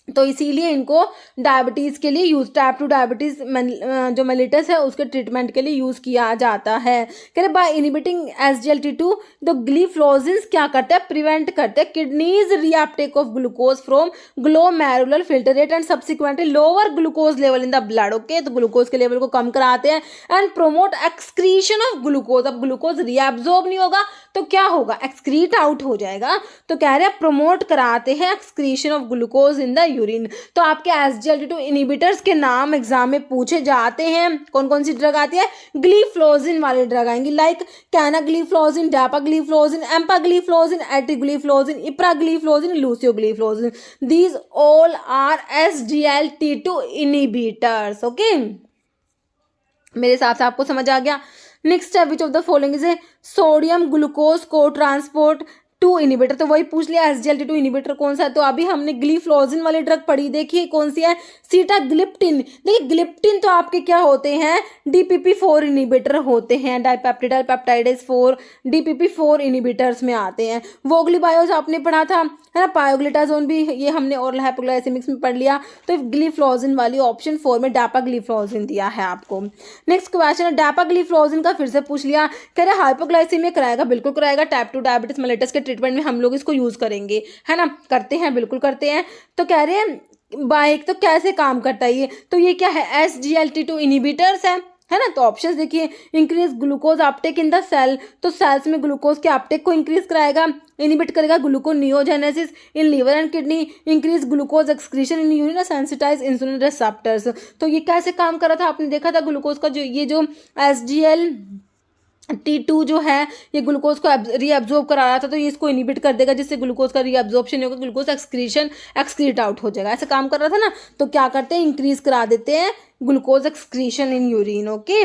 तो इसीलिए इनको डायबिटीज़ के लिए यूज, टाइप 2 डायबिटीज़ जो मेलिटस है उसके ट्रीटमेंट के लिए यूज़ किया जाता है। कह रहे बाय इनिबिटिंग SGLT2 तो ग्लिफ्लोजिन्स क्या करते हैं? प्रिवेंट करते हैं kidneys reuptake of glucose from glomerular filtrate and subsequently lower glucose level in the blood. Okay, तो ग्लूकोज के लेवल को कम कराते हैं and promote excretion of glucose. अब ग्लूकोज रीअब्जॉर्ब नहीं होगा तो क्या होगा? एक्सक्रीट आउट हो जाएगा। तो कह रहे हैं प्रोमोट कराते हैं excretion of glucose in the urine. तो आपके SGLT2 इनिबिटर्स के नाम एग्जाम में पूछे जाते हैं। कौन कौन सी ड्रग आती है? ग्लिफ्लोजिन वाली ड्रग आएंगी, like canagliflozin, dapagliflozin, empagliflozin, ertugliflozin, ipragliflozin, luseogliflozin. These all are SGLT2 inhibitors. Okay, मेरे हिसाब से आपको समझ आ गया। नेक्स्ट है which of the following is a sodium glucose co transport 2 inhibitor. तो वही पूछ लिया SGLT2 इनिबिटर कौन सा है। तो अभी हमने ग्लिफ्लोजिन वाली ड्रग पढ़ी, देखिए कौन सी है? सीटाग्लिप्टिन। देखिए ग्लिप्टिन तो आपके क्या होते हैं? DPP4 इनिबिटर होते हैं, डाइपेप्टिडाइल पेप्टाइडेज 4 DPP4 इनिबिटर्स में आते हैं। वोग्लीबायोज आपने पढ़ा था, है ना। पायोग्लिटाजोन भी ये हमने ओरल हाइपोग्लाइसेमिक्स में पढ़ लिया। तो ग्लिफ्लोजिन वाली ऑप्शन 4 में डापाग्लिफ्लोजिन दिया है आपको। नेक्स्ट क्वेश्चन है डापाग्लिफ्लोजिन का फिर से पूछ लिया, कह रहे हाइपोग्लाइसेमिया कराएगा? बिल्कुल कराएगा। टाइप 2 डायबिटीज मेलिटस के ट्रीटमेंट में हम लोग इसको यूज करेंगे, है ना। करते हैं, बिल्कुल करते हैं। तो कह रहे हैं बाइक तो कैसे काम करता है ये? तो ये क्या है? SGLT2 इनिबिटर्स है, है ना। तो ऑप्शंस देखिए, increase glucose uptake in the cell, तो सेल्स में ग्लूकोज के अपटेक को इंक्रीज कराएगा, इनिबिट करेगा gluconeogenesis in liver and kidney, increase glucose excretion in urine, sensitise insulin receptors. तो ये कैसे काम कर रहा था, आपने देखा था ग्लूकोज का जो SGLT2 जो है ये ग्लूकोज को रीअब्जॉर्ब करा रहा था, तो ये इसको इनिबिट कर देगा, जिससे ग्लूकोज का रीअब्जॉर्प्शन होगा, ग्लूकोज एक्सक्रीट आउट हो जाएगा। ऐसे काम कर रहा था ना, तो क्या करते हैं, इंक्रीज करा देते हैं glucose excretion in urine. Okay,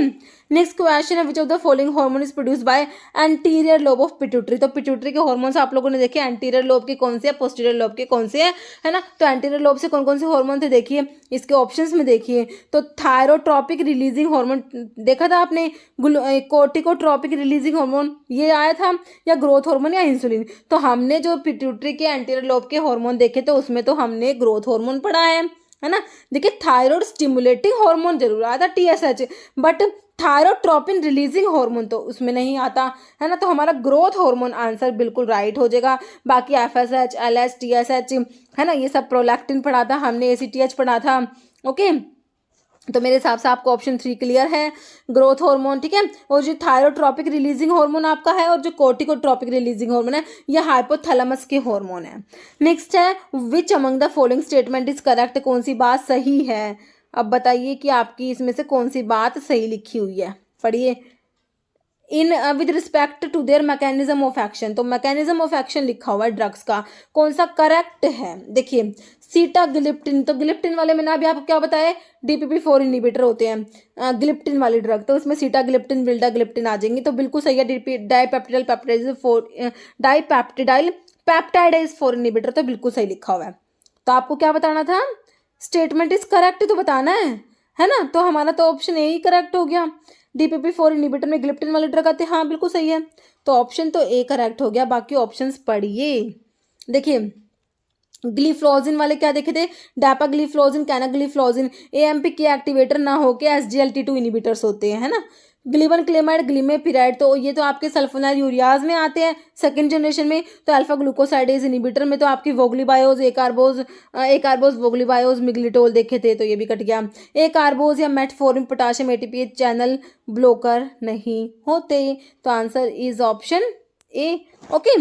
next question है, which of the following hormone is produce by anterior lobe of pituitary. तो पिट्यूटरी के हार्मोन्स आप लोगों ने देखे, एंटीरियर लोब के कौन से है, पोस्टीरियर लोब के कौन से है ना। तो एंटीरियर लोब से कौन कौन से हार्मोन थे, देखिए इसके ऑप्शंस में देखिए, तो थायरोट्रोपिक रिलीजिंग हार्मोन देखा था आपने, कोर्टिकोट्रोपिक रिलीजिंग हार्मोन ये आया था, या ग्रोथ हार्मोन या इंसुलिन। तो हमने जो पिट्यूटरी के एंटीरियर लोब के हार्मोन देखे तो उसमें तो हमने ग्रोथ हार्मोन पढ़ा है ना। देखिए थायराइड स्टिमुलेटिंग हार्मोन जरूर आया था TSH, but thyrotropin releasing hormone तो उसमें नहीं आता, है ना। तो हमारा ग्रोथ हार्मोन आंसर बिल्कुल राइट हो जाएगा। बाकी FSH, LH, TSH, है ना, ये सब प्रोलैक्टिन पढ़ा था हमने, ACTH पढ़ा था। ओके, तो मेरे हिसाब से आपको ऑप्शन 3 क्लियर है, ग्रोथ हार्मोन, ठीक है। और जो थायरोट्रोपिक रिलीजिंग हार्मोन आपका है, और जो कोर्टिकोट्रोपिक रिलीजिंग हार्मोन है, ये हाइपोथैलेमस के हार्मोन है। नेक्स्ट है, which among the following statement is correct, कौन सी बात सही है। अब बताइए कि आपकी इसमें से कौन सी बात सही लिखी हुई है, पढ़िए। In with respect to their mechanism of action, तो मैकेनिज्म ऑफ एक्शन लिखा हुआ है ड्रग्स का, कौन सा करेक्ट है। देखिए सीटाग्लिप्टिन, तो ग्लिप्टिन वाले मैंने अभी आपको क्या बताया, DPP-4 इनिबिटर होते हैं ग्लिप्टिन वाले ड्रग, तो उसमें सीटाग्लिप्टिन, विल्डाग्लिप्टिन आ जाएंगी, तो बिल्कुल सही है। डाइपेप्टिडाइल पेप्टाइडेज 4 इनिबिटर, तो बिल्कुल सही लिखा हुआ है। तो आपको क्या बताना था, स्टेटमेंट इज करेक्ट तो बताना है ना। तो हमारा तो ऑप्शन ए ही करेक्ट हो गया, DPP-4 इनिबिटर में ग्लिप्टिन वाले ड्रग आते हैं, हाँ बिल्कुल सही है। तो ऑप्शन तो ए करेक्ट हो गया। बाकी ऑप्शंस पढ़िए, देखिए ग्लिफ्लोजिन वाले क्या देखे थे, डापाग्लिफ्लोजिन, कैनाग्लिफ्लोजिन, AMP के एक्टिवेटर ना होके SGLT2 इनिबिटर्स होते हैं, है ना। ग्लिबन क्लेमाइड, ग्लिमेपिराइड, तो ये तो आपके सल्फोनाइल यूरियाज में आते हैं सेकंड जनरेशन में। तो अल्फा ग्लूकोसाइडेज इनिबिटर में तो आपकी वोग्लीबायोज, एकार्बोज वोग्लीबायोज, मिग्लिटोल देखे थे, तो ये भी कट गया। एकार्बोज या metformin potassium ATPase channel blocker नहीं होते, तो answer is option A. Okay,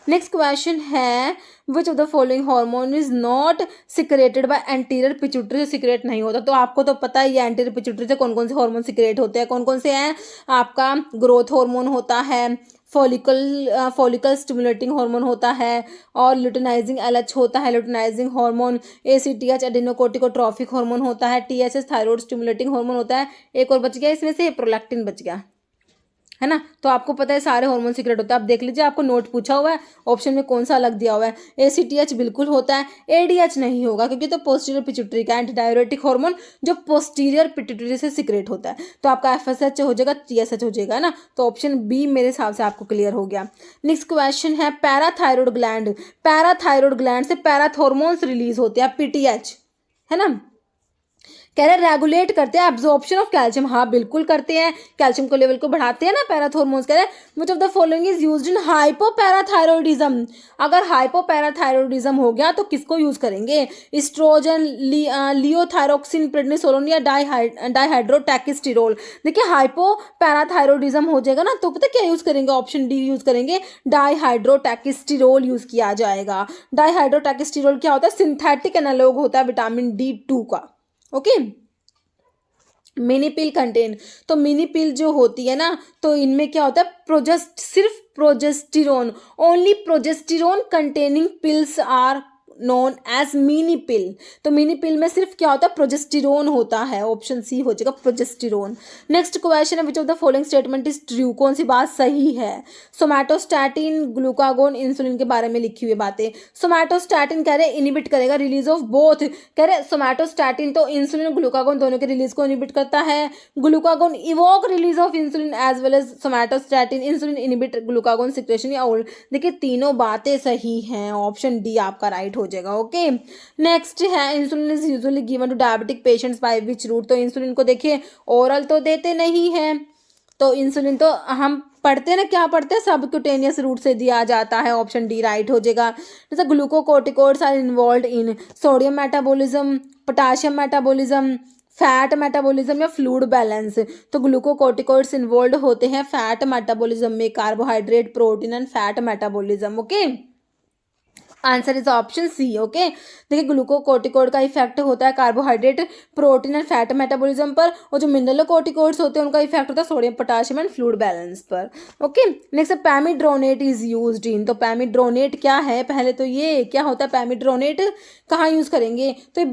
next question है, which of the following hormone is not secreted by anterior pituitary, से सिक्रेट नहीं होता। तो आपको तो पता ही है एंटीरियर पिट्यूटरी से कौन कौन से हार्मोन सिक्रेट होते हैं, कौन कौन से हैं, आपका ग्रोथ हार्मोन होता है, फॉलिकल स्टिमुलेटिंग हार्मोन होता है, और ल्यूटेनाइजिंग LH होता है, ल्यूटेनाइजिंग हार्मोन, ACTH एडेनोकोर्टिकोट्रोफिक हार्मोन होता है, TSH थायराइड स्टिमुलेटिंग हार्मोन होता है, एक और बच गया इसमें से, प्रोलैक्टिन बच गया, है ना। तो आपको पता है सारे हार्मोन सीक्रेट होता है। आप देख लीजिए, आपको नोट पूछा हुआ है, ऑप्शन में कौन सा अलग दिया हुआ है, ACTH बिल्कुल होता है, ADH नहीं होगा क्योंकि तो पोस्टीरियर पिट्यूटरी का एंटी डायरेटिक हार्मोन जो पोस्टीरियर पिट्यूटरी से सीक्रेट होता है। तो आपका FSH हो जाएगा, TSH हो जाएगा ना। तो ऑप्शन बी मेरे हिसाब से आपको क्लियर हो गया। नेक्स्ट क्वेश्चन है, पैराथायरॉयड ग्लैंड, पैराथायरॉयड ग्लैंड से पैराथॉर्मोन्स रिलीज होते हैं, PTH, है ना। कह रहे रेगुलेट करते हैं एब्जॉर्प्शन ऑफ कैल्शियम, हाँ बिल्कुल करते हैं, कैल्शियम को लेवल को बढ़ाते हैं ना पैराथॉर्मोन्स। कह रहे हैं विच of the following is used in hypoparathyroidism, अगर हाइपोपैराथायरॉयडिज्म हो गया तो किसको यूज करेंगे, एस्ट्रोजन, लियोथायरोक्सिन, प्रेडनिसोलोन या डाइहाइड्रोटेकिस्टिरोल। देखिए हाइपोपैराथायरॉयडिज्म हो जाएगा ना, तो पता क्या यूज करेंगे, ऑप्शन डी यूज करेंगे, डाइहाइड्रोटेकिस्टिरोल यूज किया जाएगा। डाइहाइड्रोटेकिस्टिरोल क्या होता है, सिंथेटिक एनालॉग होता है विटामिन D2 का। ओके, मिनी पिल कंटेन, तो मिनी पिल जो होती है ना, तो इनमें क्या होता है, सिर्फ progesterone, only progesterone containing pills are known as mini pill. तो मिनी पिल में सिर्फ क्या होता है, प्रोजेस्टिरोन होता है, ऑप्शन सी हो जाएगा प्रोजेस्टिरोन। नेक्स्ट क्वेश्चन है, which of the following statement is true, कौन सी बात सही है। सोमैटोस्टैटिन, ग्लूकागोन, इंसुलिन के बारे में लिखी हुई बातें। सोमैटोस्टैटिन कह रहे इनिबिट करेगा रिलीज ऑफ बोथ, कह रहे सोमैटोस्टैटिन तो इंसुलिन ग्लूकागोन दोनों के रिलीज को इनिबिट करता है, glucagon evoke release of insulin as well as somatostatin, insulin inhibit glucagon secretion या ओल्ड। देखिए तीनों बातें सही हैं, ऑप्शन डी आपका राइट हो जाएगा। ओके, नेक्स्ट है, insulin is usually given to diabetic patients by which route, तो इंसुलिन को देखिए ओरल तो देते नहीं है, तो इंसुलिन तो हम पढ़ते हैं ना, क्या पढ़ते हैं, सबक्यूटेनियस रूट से दिया जाता है, ऑप्शन डी राइट हो जाएगा। जैसे glucocorticoids are involve in sodium metabolism, potassium metabolism, fat metabolism या फ्लूइड बैलेंस। तो ग्लूकोकोर्टिकॉइड्स इन्वॉल्व होते हैं फैट मेटाबॉलिज्म में, carbohydrate, protein and fat metabolism. Okay, answer is option C. Okay, देखिए ग्लूकोकोर्टिकॉइड का इफेक्ट होता है carbohydrate, protein and fat metabolism पर, और जो मिनरलोकोर्टिकॉइड्स होते हैं उनका इफेक्ट होता है sodium, potassium and fluid balance पर। Okay, next pamidronate is used in. तो पैमिड्रोनेट क्या है, पहले तो ये क्या होता है पैमिड्रोनेट, कहाँ यूज करेंगे, तो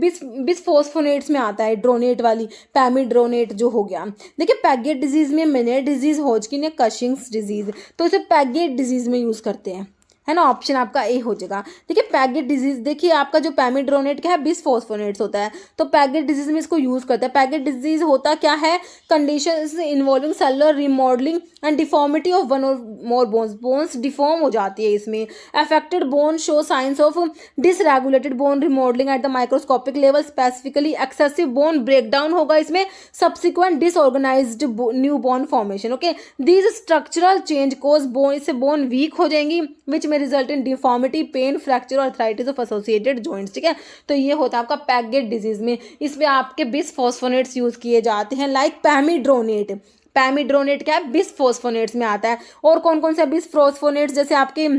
बिसफोस्फोनेट्स में आता है ड्रोनेट वाली, पैमिड्रोनेट जो हो गया। देखिए पैगेट डिजीज में मेनियर डिजीज, होजकिन या कशिंग्स डिजीज, तो इसे पैगेट डिजीज में यूज करते हैं, है ना, ऑप्शन आपका ए हो जाएगा। देखिए पैगेट डिजीज, देखिए आपका जो पैमिड्रोनेट क्या है बिसफॉस्फोनेट्स होता है, तो पैगेट डिजीज में इसको यूज करते हैं। पैगेट डिजीज होता क्या है, conditions involving cellular remodelling and deformity of one और मोर बोन्स, बोन्स डिफॉर्म हो जाती है इसमें। Affected bone show signs of dysregulated bone remodelling at the microscopic level, specifically excessive bone breakdown होगा इसमें, subsequent disorganised new bone formation. Okay, these structural change cause bone, इससे bone weak हो जाएंगी, which result in deformity, pain, fracture और arthritis of associated joints. ठीक है, तो ये होता है आपका पैगेट डिजीज में, इसमें आपके बिसफॉस्फोनेट्स यूज किए जाते हैं, लाइक पैमिड्रोनेट। पैमिड्रोनेट क्या है, बिसफॉस्फोनेट्स में आता है। और कौन कौन से बिसफॉस्फोनेट्स, जैसे आपके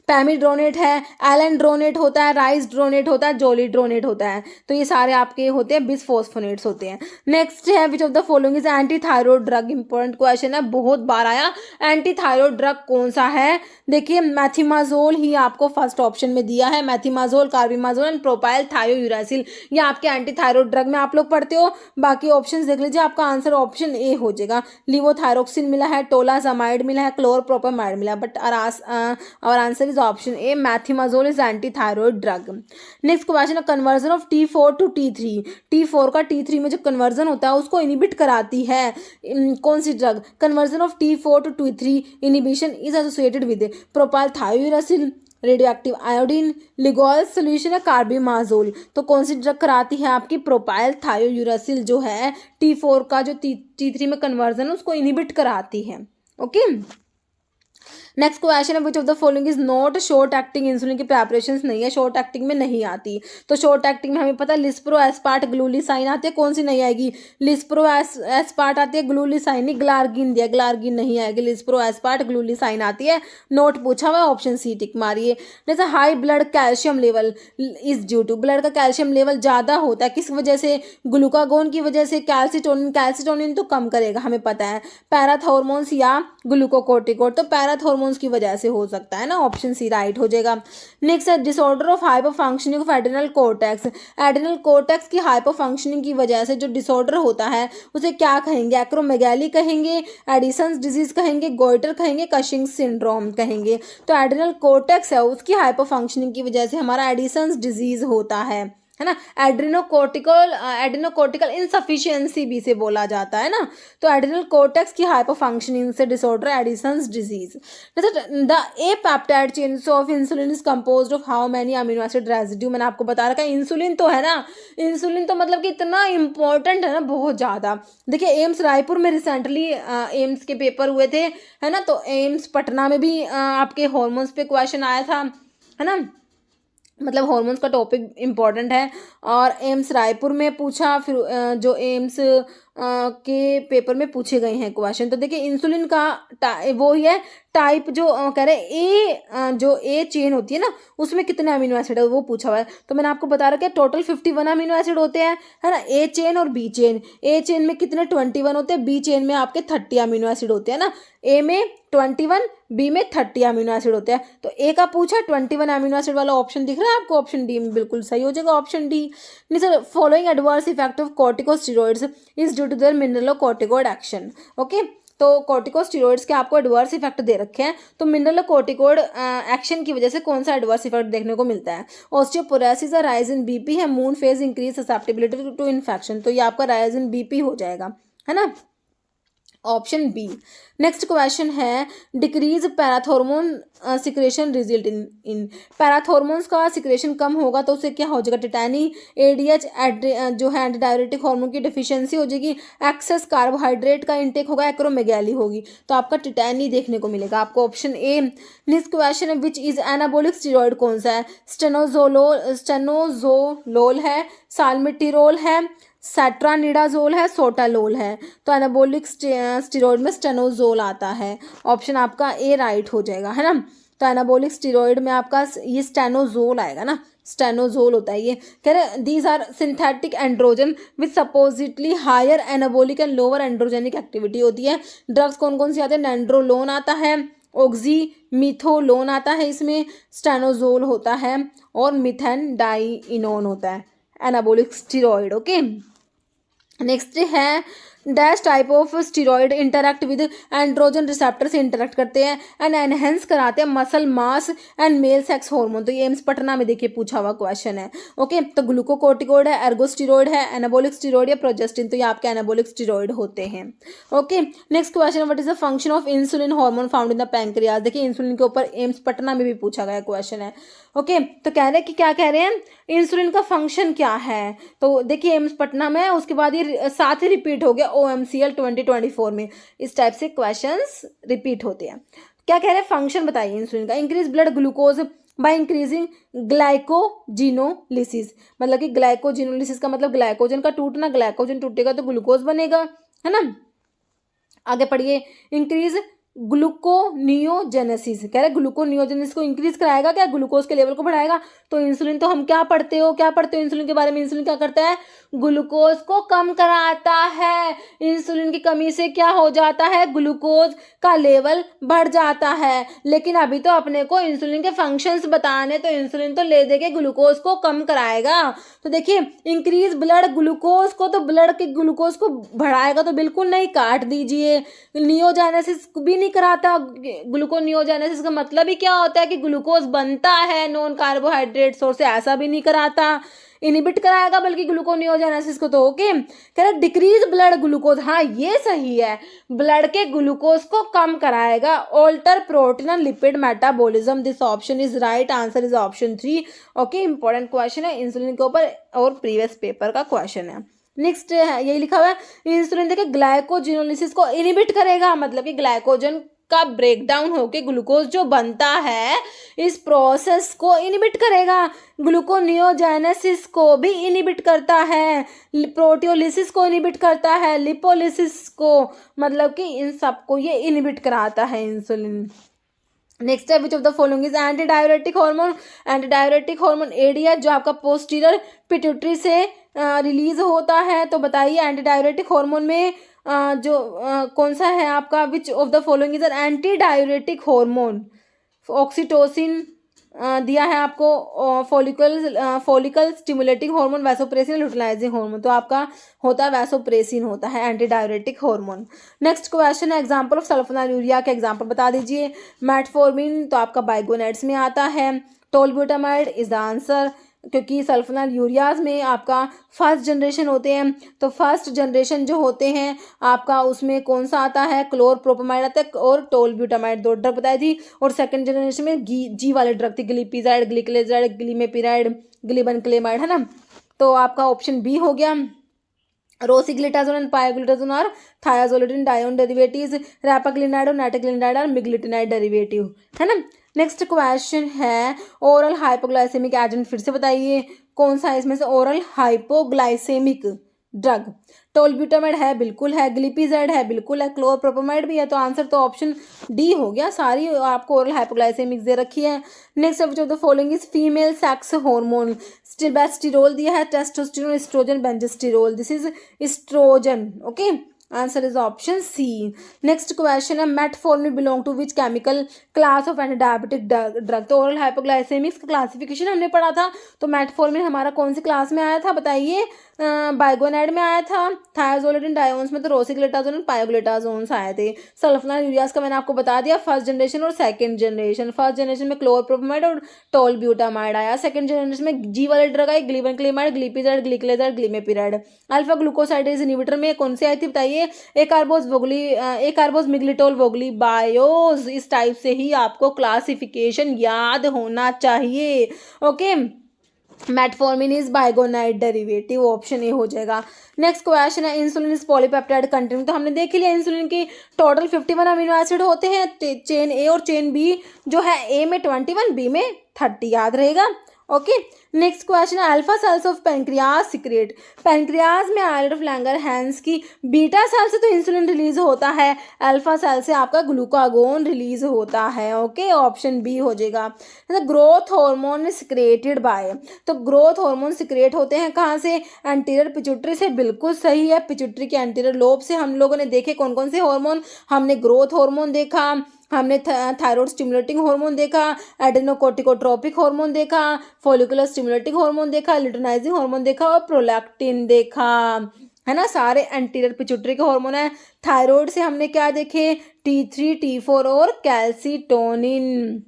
पैमिड्रोनेट है, एलेंड्रोनेट होता है, राइसड्रोनेट होता है, जोलिड्रोनेट होता है, तो ये सारे आपके होते हैं बिसफॉस्फोनेट्स होते हैं। नेक्स्ट है which of the following is anti thyroid drug, important question है, बहुत बार आया, एंटी थायराइड ड्रग कौन सा है, देखिए मैथिमाजोल ही आपको फर्स्ट ऑप्शन में दिया है, मैथिमाजोल, कार्बिमाजोल एंड प्रोपाइल थायोयूरासिल, ये आपके एंटी थायराइड ड्रग में आप लोग पढ़ते हो। बाकी ऑप्शन देख लीजिए, आपका आंसर ऑप्शन ए हो जाएगा। लिवोथायरोक्सिन मिला है, टोलाजामाइड मिला है, क्लोरप्रोपामाइड मिला है, बट और answer is option A, methimazole is anti thyroid drug. Next question है conversion of T4 to T3। T4 का T3 में जो कन्वर्जन होता है उसको इनिबिट कराती है कौन सी drug, conversion of T4 to T3 inhibition is associated with propyl thiouracil, radioactive iodine, Lugol solution या कार्बिमाजोल। तो कौन सी ड्रग कराती है आपकी प्रोपाइल थायोयूरासिल, जो है T4 का जो T3 में कन्वर्जन है उसको इनिबिट कराती है। ओके, नेक्स्ट क्वेश्चन है which of the following is not short acting insulin की प्रेपरेशन नहीं है, शॉर्ट एक्टिंग में नहीं आती। तो शॉर्ट एक्टिंग में हमें पता है लिस्प्रो एस्पार्ट ग्लूलिसाइन आती है, कौन सी नहीं आएगी, लिस्प्रो एस्पार्ट आती है, ग्लूलिसाइन नहीं, ग्लार्गिन दिया, ग्लार्गिन नहीं आएगी, लिस्प्रो एस्पार्ट ग्लूलिसाइन आती है, नोट पूछा हुआ, ऑप्शन सी टिक मारिए। जैसे high blood calcium level is due to, blood का कैल्शियम लेवल ज़्यादा होता है किस वजह से, ग्लूकागोन की वजह से, कैल्सिटोनिन, कैल्सिटोनिन तो कम करेगा हमें पता है, पैराथॉर्मोन्स या ग्लूकोकोर्टिकोड, तो पैराथॉर्मोन्स की वजह से हो सकता है ना, ऑप्शन सी राइट हो जाएगा। नेक्स्ट है disorder of hyper functioning of adrenal cortex, adrenal cortex की हाइपर फंक्शनिंग की वजह से जो डिसऑर्डर होता है उसे क्या कहेंगे, एक्रोमेगैली कहेंगे, एडिसन्स डिजीज कहेंगे, गोइटर कहेंगे, कशिंग सिंड्रोम कहेंगे। तो एड्रिनल कोर्टेक्स है उसकी हाइपर फंक्शनिंग की वजह से हमारा एडिसन्स डिजीज होता है ना, एड्रिनोकोर्टिकल इनसफिशिएंसी भी से बोला जाता है ना, तो एड्रिनल कोर्टेक्स की हाइपर फंक्शनिंग से disorder Edison's disease. The A peptide chain of insulin is composed of how many amino acid residue, मैंने आपको बता रखा है इंसुलिन तो है ना, इंसुलिन तो मतलब कि इतना इंपॉर्टेंट है ना, बहुत ज़्यादा। देखिए एम्स रायपुर में रिसेंटली एम्स के पेपर हुए थे, है ना, तो एम्स पटना में भी आपके हॉर्मोन्स पे क्वेश्चन आया था, है ना, मतलब हॉर्मोन्स का टॉपिक इम्पॉर्टेंट है, और एम्स रायपुर में पूछा, फिर जो एम्स के पेपर में पूछे गए हैं क्वेश्चन। तो देखिए इंसुलिन का वो ही है टाइप, जो कह रहे जो ए चेन होती है ना उसमें कितने अमीनो एसिड है वो पूछा हुआ है। तो मैंने आपको बता रखा है टोटल 51 अमीनो एसिड होते हैं, है ना, ए चेन और बी चेन। ए चेन में कितने 21 होते हैं, बी चेन में आपके 30 अमीनो एसिड होते हैं ना, ए में 21, बी में 30 अमीनो एसिड होते हैं। तो ए का पूछा 21 अमीनो एसिड वाला ऑप्शन दिख रहा है आपको, ऑप्शन डी में बिल्कुल सही हो जाएगा, ऑप्शन डी। नहीं sir, following adverse effect of corticosteroids is due to their mineralocorticoid action. Okay, तो कॉर्टिकोस्टेरॉइड्स के आपको एडवर्स इफेक्ट दे रखे हैं, तो मिनरलोकोर्टिकॉइड एक्शन की वजह से कौन सा एडवर्स इफेक्ट देखने को मिलता है, ऑस्टियोपोरोसिस, राइज इन बीपी है, moon face increase susceptibility to infection, तो ये आपका राइज इन बीपी हो जाएगा, है ना, ऑप्शन बी। नेक्स्ट क्वेश्चन है decrease parathormone secretion result in parathormones का सिक्रेशन कम होगा तो उससे क्या हो जाएगा, टिटैनी, एडीएच जो है एंटीडायरेटिक हार्मोन की डिफिशियंसी हो जाएगी, एक्सेस कार्बोहाइड्रेट का इंटेक होगा, एक्रोमेगैली होगी, तो आपका टिटैनी देखने को मिलेगा आपको, ऑप्शन ए। नेक्स्ट क्वेश्चन है विच इज एनाबोलिक स्टेरॉइड कौन सा है, स्टेनोजोलोल है, साल्मिटिरोल है, सेट्रानिडाजोल है, सोटालोल है। तो एनाबोलिक स्टेरॉइड में स्टेनोजोल आता है। ऑप्शन आपका ए राइट हो जाएगा, है ना। तो एनाबोलिक स्टेरॉइड में आपका ये स्टेनोजोल आएगा ना, स्टेनोजोल होता है ये। कह रहे these are synthetic androgen with supposedly higher anabolic and lower androgenic activity होती है। ड्रग्स कौन कौन सी आते हैं? नेंड्रोलोन आता है, ऑक्सीमिथोलोन आता है, इसमें स्टेनोजोल होता है और मिथेन डाइइनोन होता है एनाबोलिक स्टेरॉइड। ओके, नेक्स्ट है dash type of steroid interact with androgen receptor से इंटरैक्ट करते हैं एंड एनहेंस कराते हैं muscle mass and male sex hormone. तो ये एम्स पटना में देखिए पूछा हुआ क्वेश्चन है। ओके, तो ग्लूकोकोर्टिकोइड है, एर्गोस्टीरॉयड है, एनाबोलिक स्टीरॉयड या प्रोजेस्टिन। तो ये आपके एनाबोलिक स्टीरॉयड होते हैं। Okay, next question, what is the function of insulin hormone found in the pancreas. देखिए इंसुलिन के ऊपर एम्स पटना में भी पूछा गया क्वेश्चन है। ओके, तो कह रहे हैं कि क्या कह रहे हैं, इंसुलिन का फंक्शन क्या है। तो देखिए एम्स पटना में, उसके बाद ये साथ ही रिपीट हो गया OMCL 2024 में। इस टाइप से क्वेश्चंस रिपीट होते हैं। क्या कह रहे हैं, फंक्शन बताइए इंसुलिन का। Increase blood glucose by increasing glycogenolysis. मतलब कि ग्लाइकोजिनोलिसिस का मतलब ग्लाइकोजन का टूटना, ग्लाइकोजन टूटेगा तो ग्लूकोज बनेगा, है ना। आगे पढ़िए, इंक्रीज ग्लूकोनियोजेनेसिस। कह रहे ग्लूकोनियोजेनेसिस को इंक्रीज कराएगा क्या, ग्लूकोज के लेवल को बढ़ाएगा। तो इंसुलिन तो हम क्या पढ़ते हो इंसुलिन के बारे में। इंसुलिन क्या करता है, ग्लूकोज को कम कराता है। इंसुलिन की कमी से क्या हो जाता है, ग्लूकोज का लेवल बढ़ जाता है। लेकिन अभी तो अपने को इंसुलिन के फंक्शंस बताने, तो इंसुलिन तो ले दे के ग्लूकोज को कम कराएगा। तो देखिए इंक्रीज ब्लड ग्लूकोज को, तो ब्लड के ग्लूकोज को बढ़ाएगा तो बिल्कुल नहीं, काट दीजिए। नियोजेनेसिस भी नहीं कराता। ग्लूकोनियोजेनेसिस का मतलब ही क्या होता है कि ग्लूकोज बनता है नॉन कार्बोहाइड्रेट सोर्स से, ऐसा भी नहीं कराता। इनिबिट कराएगा बल्कि ग्लूकोनियोजेनेसिस को। तो ओके, कह रहे डिक्रीज ब्लड ग्लूकोज, हाँ ये सही है, ब्लड के ग्लूकोज को कम कराएगा। Alter protein and lipid metabolism, this option is right, answer is option 3। Okay, important question है इंसुलिन के ऊपर और प्रीवियस पेपर का क्वेश्चन है। नेक्स्ट है, यही लिखा हुआ है, इंसुलिन देखिए ग्लाइकोजिनोलिसिस को इनिबिट करेगा। मतलब कि ग्लाइकोजन का ब्रेक डाउन होकर ग्लूकोज जो बनता है, इस प्रोसेस को इनिबिट करेगा। ग्लूकोनियोजेनेसिस को भी इनिबिट करता है, प्रोटियोलिसिस को इनिबिट करता है, लिपोलिसिस को, मतलब कि इन सबको ये इनिबिट कराता है इंसुलिन। नेक्स्ट है, which of the following is anti diuretic hormone. Anti diuretic hormone AD है, जो आपका पोस्टीरियर पिट्यूटरी से रिलीज होता है। तो बताइए एंटी डायरेटिक हार्मोन में कौन सा है आपका, which of the following is an anti diuretic hormone. Oxytocin दिया है आपको, follicle stimulating hormone, vasopressin, luteinising hormone. तो आपका होता है वैसोप्रेसिन होता है anti diuretic hormone. Next question है, एग्जांपल ऑफ सल्फोनाइलूरिया के एग्जांपल बता दीजिए। मेटफॉर्मिन तो आपका बाइगोनेट्स में आता है। टोलब्यूटामाइड इज द आंसर, क्योंकि सल्फोनाइलूरियाज में आपका फर्स्ट जनरेशन होते हैं। तो फर्स्ट जनरेशन जो होते हैं आपका, उसमें कौन सा आता है, क्लोरप्रोपामाइड आता है और टोलब्यूटामाइड, 2 ड्रग बताई थी। और सेकंड जनरेशन में जी वाले ड्रग थी, ग्लिपिजाइड, ग्लिकलेजाइड, ग्लिमेपिराइड, ग्लिबनक्लेमाइड, है ना। तो आपका ऑप्शन बी हो गया। रोसिग्लिटाजोन एंड पायोग्लिटाजोन और थायाजोलिडिन डायोन डेरिवेटिव्स, रैपाग्लिनाइड और नाइट्रोग्लिनाइड और मिग्लिटिनाइड डेरिवेटिव, है ना। नेक्स्ट क्वेश्चन है, ओरल हाइपोग्लाइसेमिक एजेंट, फिर से बताइए कौन सा है इसमें से ओरल हाइपोग्लाइसेमिक ड्रग। टोलब्यूटामाइड है, बिल्कुल है। ग्लिपिजाइड है, बिल्कुल है। क्लोरप्रोपामाइड भी है। तो आंसर तो ऑप्शन डी हो गया, सारी आपको ओरल हाइपोग्लाइसेमिक दे रखी है। Next of the following is female sex hormone. Stilbestrol दिया है, testosterone, estrogen, benzestrol, this is estrogen. Okay, answer is option C. Next question है, metformin belong to which chemical class of anti diabetic drug. तो oral hypoglycaemics का classification हमने पढ़ा था। तो metformin हमारा कौन सी क्लास में आया था बताइए, बाइगोनाइड में आया था। थायाजोलिडिन डायोन्स में तो रोसिग्लिटाजोन और पायोग्लिटाजोन्स आए थे। सल्फोनाइलूरियाज का मैंने आपको बता दिया, फर्स्ट जनरेशन और सेकंड जनरेशन। फर्स्ट जनरेशन में क्लोरप्रोपामाइड और टोलब्यूटामाइड आया। सेकंड जनरेशन में जी वाले ड्रग आए, glibenclamide, glipizide, gliclazide, glimepiride. Alpha glucosidase inhibitor में कौन सी आई थी बताइए, एकार्बोज मिग्लिटोल वोगली बायोज। इस टाइप से ही आपको क्लासिफिकेशन याद होना चाहिए। Okay, metformin is biguanide derivative, option A हो जाएगा। नेक्स्ट क्वेश्चन है, इंसुलिन इज पॉलीपेप्टाइड कंटेनिंग। तो हमने देख लिया इंसुलिन की टोटल 51 अमीनो एसिड होते हैं। चेन ए और चेन बी जो है, ए में 21, बी में 30, याद रहेगा। ओके। नेक्स्ट क्वेश्चन है alpha cells of pancreas secrete, pancreas में आइलेट ऑफ लैंगरहैंस की बीटा सेल से तो इंसुलिन रिलीज होता है, अल्फा सेल से आपका ग्लूकागोन रिलीज होता है। ओके, ऑप्शन बी हो जाएगा। ग्रोथ हार्मोन सिक्रेटेड बाय, तो ग्रोथ हार्मोन सिक्रेट होते हैं कहाँ से, एंटीरियर पिट्यूटरी से, बिल्कुल सही है। पिट्यूटरी के एंटीरियर लोब से हम लोगों ने देखे कौन कौन से हार्मोन, हमने ग्रोथ हार्मोन देखा, हमने थायराइड स्टिमुलेटिंग हार्मोन देखा, एडेनोकोर्टिकोट्रोपिक हार्मोन देखा, फॉलिकुलर स्टिमुलेटिंग हार्मोन देखा, लुटेनाइजिंग हार्मोन देखा और प्रोलैक्टिन देखा, है ना। सारे एंटीरियर पिट्यूटरी के हार्मोन है। थायराइड से हमने क्या देखे, T3 T4 और कैल्सिटोनिन।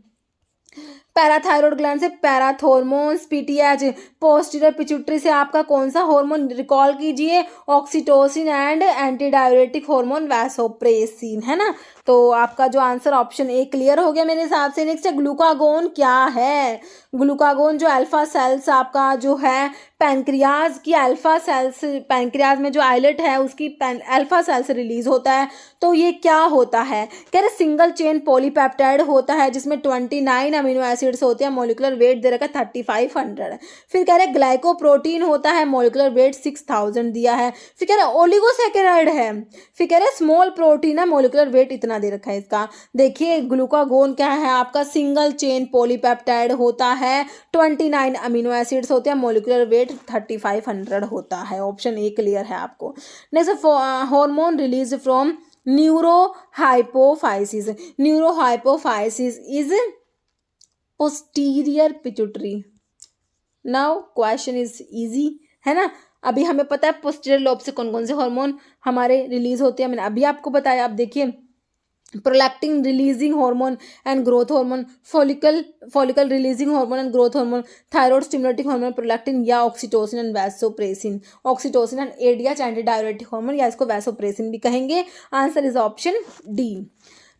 पैराथायरॉयड ग्लैंड से पैराथोर्मोन्स, पीटीएच। पोस्टीरियर पिट्यूटरी से आपका कौन सा हार्मोन, रिकॉल कीजिए, oxytocin and anti diuretic hormone vasopressin, है ना। तो आपका जो आंसर ऑप्शन ए क्लियर हो गया मेरे हिसाब से। नेक्स्ट है ग्लूकागोन क्या है, ग्लूकागोन जो अल्फा सेल्स आपका जो है पैंक्रियाज की अल्फा सेल्स, पैंक्रियाज में जो आइलेट है उसकी अल्फा सेल से रिलीज होता है। तो ये क्या होता है, कह रहे सिंगल चेन पॉलीपेप्टाइड होता है जिसमें 29 अमीनो एसिड्स होते हैं, मोलिकुलर वेट दे रखा है 3500। फिर कह रहे ग्लाइकोप्रोटीन होता है, मोलिकुलर वेट 6000 दिया है। फिर कह रहे ओलिगोसैकेराइड है, फिर कह रहे स्मॉल प्रोटीन है, मोलिकुलर वेट इतना दे रखा है इसका। देखिए ग्लूकागोन क्या है आपका, सिंगल चेन पॉलीपेप्टाइड होता है, 29 अमीनो एसिड्स होते हैं, मोलिकुलर वेट 3500 होता है। ऑप्शन ए क्लियर है आपको। Next hormone release from neurohypophysis, neurohypophysis is posterior pituitary. Now question is easy, है ना। अभी हमें पता है पोस्टीरियर लोब से कौन कौन से हार्मोन हमारे रिलीज होते हैं, मैंने अभी आपको बताया। अब देखिए prolactin releasing hormone and growth hormone, follicle releasing hormone and growth hormone, thyroid stimulating hormone prolactin या oxytocin and vasopressin, oxytocin and ADH anti diuretic hormone या इसको वैसोप्रेसिन भी कहेंगे। Answer is option D.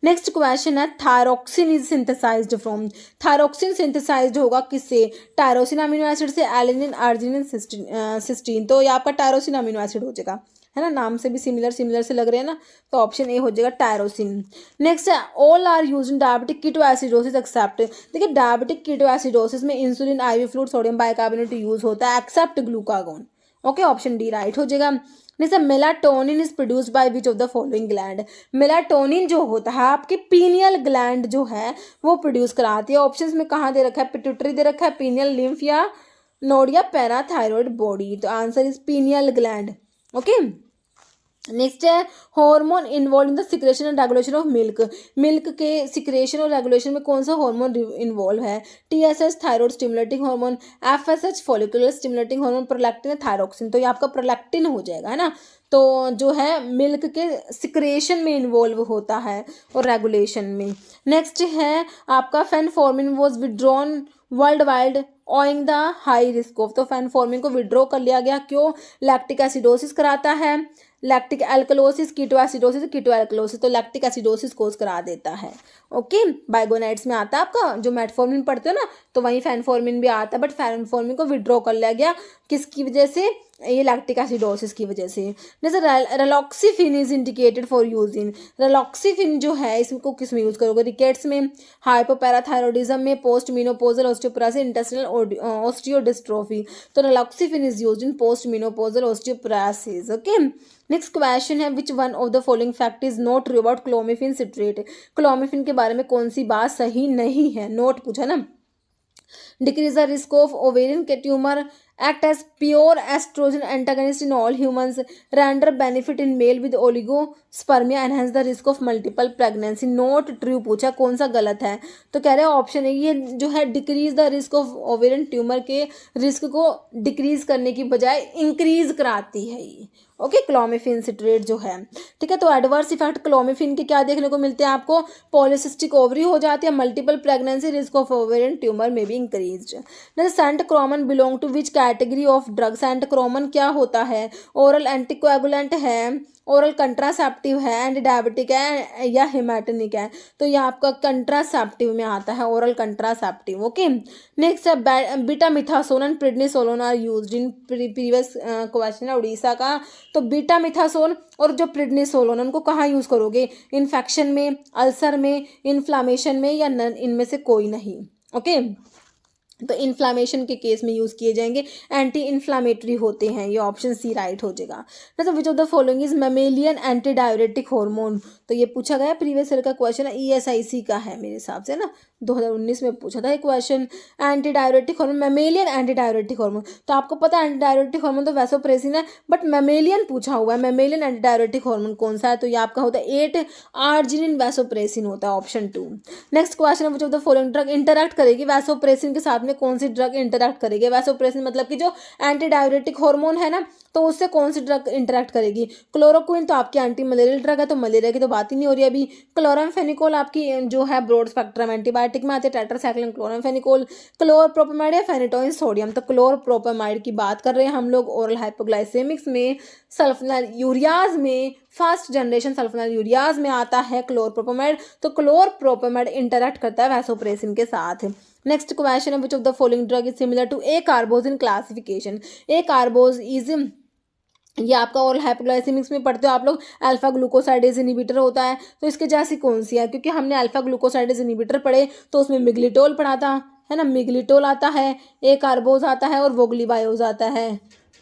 Next question है thyroxine is synthesized from, thyroxine synthesized होगा किससे, tyrosine amino acid से, alanine, arginine, cysteine. तो ये आपका टायरोसिन अमीनो एसिड हो जाएगा, है ना। नाम से भी सिमिलर से लग रहे हैं ना, तो ऑप्शन ए हो जाएगा टायरोसिन। नेक्स्ट है all are use in diabetic ketoacidosis except, देखिए डायबिटिक कीटोएसिडोसिस में insulin, IV fluid, sodium bicarbonate use होता है except glucagon. Okay, option D right हो जाएगा। जैसे melatonin is produced by which of the following gland, melatonin जो होता है आपकी पीनियल ग्लैंड जो है वो प्रोड्यूस कराती है। ऑप्शंस में कहाँ दे रखा है, पिट्यूटरी दे रखा है, पीनियल लिम्फ या नोड या पैराथायरॉयड बॉडी। तो answer is pineal gland. Okay, next है hormone involve in the secretion and regulation of milk, milk के सिक्रेशन और रेगुलेशन में कौन सा हार्मोन इन्वॉल्व है, TSH thyroid stimulating hormone, FSH follicular stimulating hormone, prolactin, thyroxine. तो ये आपका प्रोलैक्टिन हो जाएगा, है ना। तो जो है मिल्क के सिक्रेशन में इन्वॉल्व होता है और रेगुलेशन में। नेक्स्ट है आपका phenformin was withdrawn world wide owing the high risk of, तो फेनफॉर्मिन को विड्रॉ कर लिया गया, क्यों, लैक्टिक एसिडोसिस कराता है, लैक्टिक एल्कलोसिस, कीटोएसिडोसिस, कीटोएल्कलोसिस, तो लैक्टिक एसिडोसिस कोज करा देता है। ओके, बाइगोनाइट्स में आता है आपका जो मेटफॉर्मिन पढ़ते हो ना, तो वहीं फैनफॉर्मिन भी आता है, बट फैनफॉर्मिन को विड्रॉ कर लिया गया किसकी वजह से, ये लैक्टिक एसिडोसिस की वजह से। जैसे raloxifene is indicated for use in, raloxifene जो है इसको किस में यूज करोगे, रिकेट्स में, हाइपोपैराथायरॉइडिज्म में, post menopausal osteoporosis, intestinal osteodystrophy. तो raloxifene is used in post menopausal osteoporosis. Okay, next question है which one of the following fact is not true about clomiphene citrate, clomiphene के बारे में कौन सी बात सही नहीं है, नोट पूछा ना। Decrease the risk of ovarian के tumour, act as pure estrogen antagonist in all humans, render benefit in male with oligospermia, enhance the risk of multiple pregnancy। Note true पूछा, कौन सा गलत है, तो कह रहे हैं ऑप्शन है ये जो है decrease the risk of ovarian tumour के रिस्क को डिक्रीज करने की बजाय इंक्रीज कराती है ये। ओके, क्लोमिफिन सिट्रेट जो है, ठीक है। तो एडवर्स इफेक्ट क्लोमिफिन के क्या देखने को मिलते हैं आपको, पॉलीसिस्टिक ओवरी हो जाती है, multiple pregnancy, risk of ovarian tumour में भी increase. Centchroman belong to which category of drug, centchroman क्या होता है, ओरल एंटीकोएगुलेंट है, ओरल कंट्रासेप्टिव है, एंटी डायबिटिक है या हिमेटनिक है, तो ये आपका कंट्रासेप्टिव में आता है, ओरल कंट्रासेप्टिव। ओके, नेक्स्ट है betamethasone and prednisolone are used in, previous question है उड़ीसा का। तो बीटा मिथासोन और जो प्रिडनिसोलोन उनको कहाँ यूज करोगे, इन्फेक्शन में, अल्सर में, इन्फ्लामेशन में या नन, इनमें से कोई नहीं। ओके, तो इन्फ्लामेशन के केस में यूज़ किए जाएंगे, एंटी इन्फ्लामेटरी होते हैं, ये ऑप्शन सी राइट हो जाएगा। तो विच of the following is mammalian anti diuretic hormone, तो ये पूछा गया प्रीवियस ईयर का क्वेश्चन है, ESIC का है मेरे हिसाब से ना, 2019 में पूछा था ये question. Anti diuretic hormone, mammalian anti diuretic hormone, तो आपको पता है एंटी डायरेटिक हार्मोन तो वैसोप्रेसिन है, बट मेमेलियन पूछा हुआ है, मेमेलियन एंटी डायरेटिक हार्मोन कौन सा है, तो ये आपका होता है 8 आर्जिनिन वैसोप्रेसिन होता है, ऑप्शन 2। नेक्स्ट क्वेश्चन है which of the following drug interact करेगी वैसोप्रेसिन के साथ में, कौन सी ड्रग इंटरैक्ट करेगी वैसोप्रेसिन मतलब कि जो एंटी डायरेटिक हार्मोन है ना, तो उससे कौन सी ड्रग इंटरैक्ट करेगी। क्लोरोक्विन तो आपकी एंटी मलेरियल ड्रग है, तो मलेरिया की तो बात ही नहीं हो रही अभी। क्लोरामफेनिकोल आपकी जो है ब्रॉड स्पेक्ट्रम एंटीबायोटिक में आते हैं, टेट्रासाइक्लिन क्लोरामफेनिकोल। क्लोरप्रोपेमाइड या फेनेटोइन सोडियम, तो क्लोरप्रोपेमाइड की बात कर रहे हैं हम लोग। ओरल हाइपोग्लाइसेमिक्स में, सल्फोनाइल यूरियाज में, फर्स्ट जनरेशन सल्फोनाइल यूरियाज में आता है क्लोरप्रोपेमाइड, तो क्लोरप्रोपेमाइड इंटरैक्ट करता है वैसोप्रेसिन के साथ। नेक्स्ट क्वेश्चन है which of the following drug is similar to acarbose in classification. Acarbose is, ये आपका ओरल हाइपोग्लाइसेमिक्स में पढ़ते हो आप लोग, अल्फा ग्लूकोसाइडेज इनिबिटर होता है, तो इसके जैसी कौन सी है, क्योंकि हमने अल्फा ग्लूकोसाइडेज इनिबिटर पढ़े तो उसमें मिग्लिटोल पढ़ा था, है ना, मिग्लिटोल आता है, ए कार्बोज आता है और वोग्लीबायोज आता है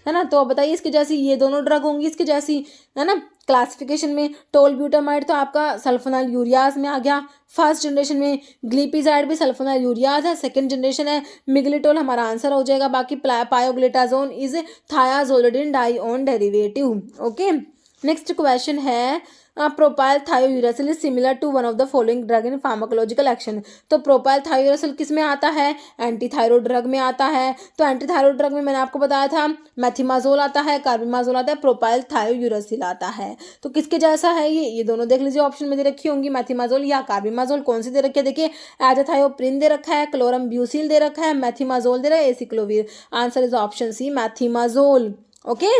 ना। तो अब बताइए इसके जैसी ये दोनों ड्रग होंगी इसके जैसी, है ना। क्लासिफिकेशन में टोलब्यूटामाइड तो आपका सल्फोनाइल यूरियाज में आ गया, फर्स्ट जनरेशन में ग्लिपिजाइड भी सल्फोनाइल यूरियाज है, सेकंड जनरेशन है मिग्लिटोल हमारा आंसर हो जाएगा। बाकी pioglitazone is thiazolidinedione derivative. Okay, next question है propylthiouracil is similar to one of the following drug in pharmacological action. तो प्रोपाइल थायोयूरेसिल किस में आता है, एंटी थायराइड ड्रग में आता है। तो एंटी थायराइड ड्रग में मैंने आपको बताया था मेथिमाजोल आता है, कार्बिमाजोल आता है, प्रोपाइल थायोयूरेसिल आता है। तो किसके जैसा है ये दोनों देख लीजिए, ऑप्शन में दे रखी होंगी मेथिमाजोल या कार्बिमाजोल। कौन सी दे रखी है देखिए, एजाथायोप्रिन दे रखा है, क्लोरम ब्यूसिल दे रखा है, मेथिमाजोल दे रहा है, acyclovir. Answer is option C methimazole. Okay,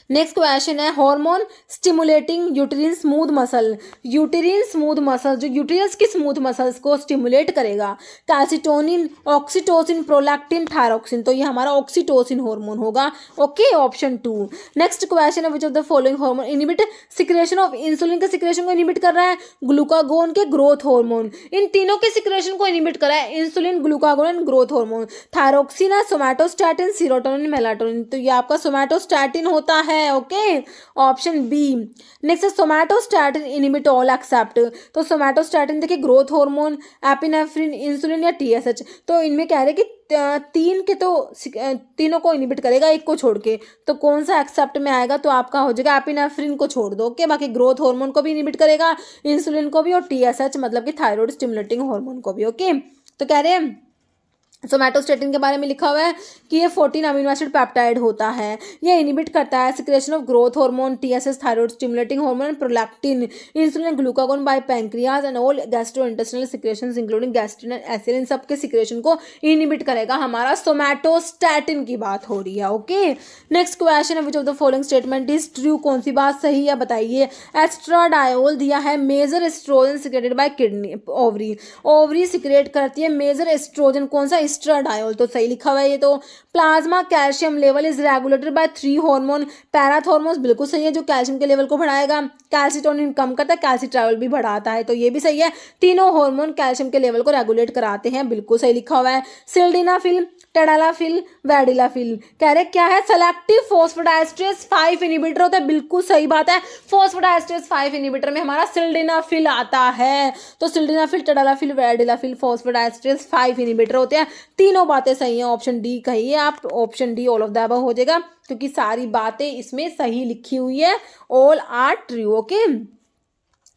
next question है hormone stimulating uterine smooth muscle. Uterine smooth muscle, जो यूटेरस की स्मूथ मसल्स को स्टिमुलेट करेगा, कैल्सिटोनिन, ऑक्सीटोसिन, प्रोलैक्टिन, थायरोक्सिन, तो ये हमारा ऑक्सीटोसिन हार्मोन होगा। Okay, option 2। नेक्स्ट क्वेश्चन है which of the following hormone inhibit secretion of insulin के सिक्रेशन को इनिबिट कर रहा है, ग्लूकागोन के ग्रोथ हार्मोन। इन तीनों के सिक्रेशन को इनिबिट कर रहा है, insulin, glucagon and growth hormone. Thyroxine है, सोमैटोस्टैटिन, सीरोटोनिन, मेलाटोनिन, तो ये आपका सोमैटोस्टैटिन होता है। Okay, option B. Next somatostatin inhibit all except, तो सोमैटोस्टैटिन देखिए ग्रोथ हार्मोन, एपिनेफ्रिन, इंसुलिन या TSH, तो इनमें कह रहे कि तीन के तो तीनों को इनिबिट करेगा, एक को छोड़ के, तो कौन सा एक्सेप्ट में आएगा, तो आपका हो जाएगा एपिनेफ्रिन को छोड़ दो। ओके, बाकी ग्रोथ हार्मोन को भी इनिबिट करेगा, इंसुलिन को भी, और TSH मतलब कि थायराइड स्टिमुलेटिंग हार्मोन को भी। ओके, तो कह रहे हैं सोमैटोस्टैटिन के बारे में लिखा हुआ है कि ये 14 अमीनो एसिड पेप्टाइड होता है, ये इनिबिट करता है secretion of growth hormone, TSH thyroid stimulating hormone, prolactin, insulin, glucagon by pancreas and all gastrointestinal secretions including gastrin and acid, इन सब के सिक्रेशन को इनिबिट करेगा हमारा सोमैटोस्टैटिन की बात हो रही है। ओके, नेक्स्ट क्वेश्चन है which of the following statement is true, कौन सी बात सही है बताइए। एस्ट्राडायोल दिया है, major estrogen secreted by kidney, ovary, ovary secrete करती है मेजर एस्ट्रोजन, कौन सा, एस्ट्राडायोल, तो सही लिखा हुआ है ये तो। Plasma calcium level is regulated by 3 hormone, parathormone बिल्कुल सही है जो कैल्शियम के लेवल को बढ़ाएगा, कैल्सिटोनिन कम करता है, कैल्सिट्रायोल भी बढ़ाता है, तो ये भी सही है। तीनों हार्मोन कैल्शियम के लेवल को रेगुलेट कराते हैं, बिल्कुल सही लिखा हुआ है। सिल्डेनाफिल, टेडालाफिल, वैडिलाफिल, कह रहे क्या है, सेलेक्टिव फॉस्फोडाइस्ट्रेस 5 इनिबिटर होता है, बिल्कुल सही बात है। फॉस्फोडाइस्ट्रेस 5 इनिबिटर में हमारा सिल्डेनाफिल आता है, तो सिल्डेनाफिल, टेडालाफिल, वैडिलाफिल, फॉस्फोडाइस्ट्रेस 5 इनिबिटर होते हैं। तीनों बातें सही हैं, ऑप्शन डी कहिए आप, option D all of the above हो जाएगा, क्योंकि सारी बातें इसमें सही लिखी हुई है, all are true. Okay,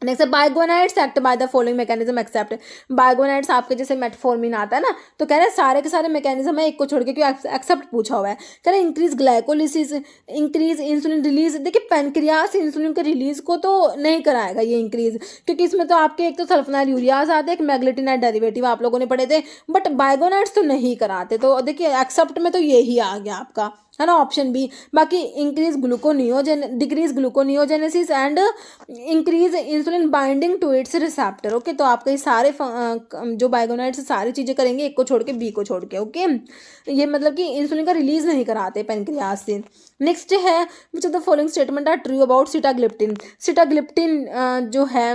next biguanides act by the following mechanism except. Biguanides आपके जैसे मेटफॉर्मिन आता है ना, तो कह रहे हैं सारे के सारे मैकेनिज्म है, एक को छोड़ के क्यों एक्सेप्ट पूछा हुआ है। कह रहे हैं increase glycolysis, increase insulin release, देखिए पेनक्रियास इंसुलिन के रिलीज को तो नहीं कराएगा ये इंक्रीज, क्योंकि इसमें तो आपके एक तो सल्फोनाइल यूरियाज आते हैं, एक मैग्लेटिनाइड डेरिवेटिव आप लोगों ने पढ़े थे, बट बाइगोनाइड्स तो नहीं कराते, तो देखिए एक्सेप्ट में तो यही आ गया आपका, है ना, ऑप्शन बी। बाकी increase decrease gluconeogenesis and increase insulin binding to its receptor. Okay, तो आपके सारे जो बाइगोनाइड्स सारी चीज़ें करेंगे, एक को छोड़ के, बी को छोड़ के। ओके, ये मतलब कि इंसुलिन का रिलीज नहीं कराते पेनक्रियास से। नेक्स्ट है which of the following statement are true about sitagliptin. Sitagliptin जो है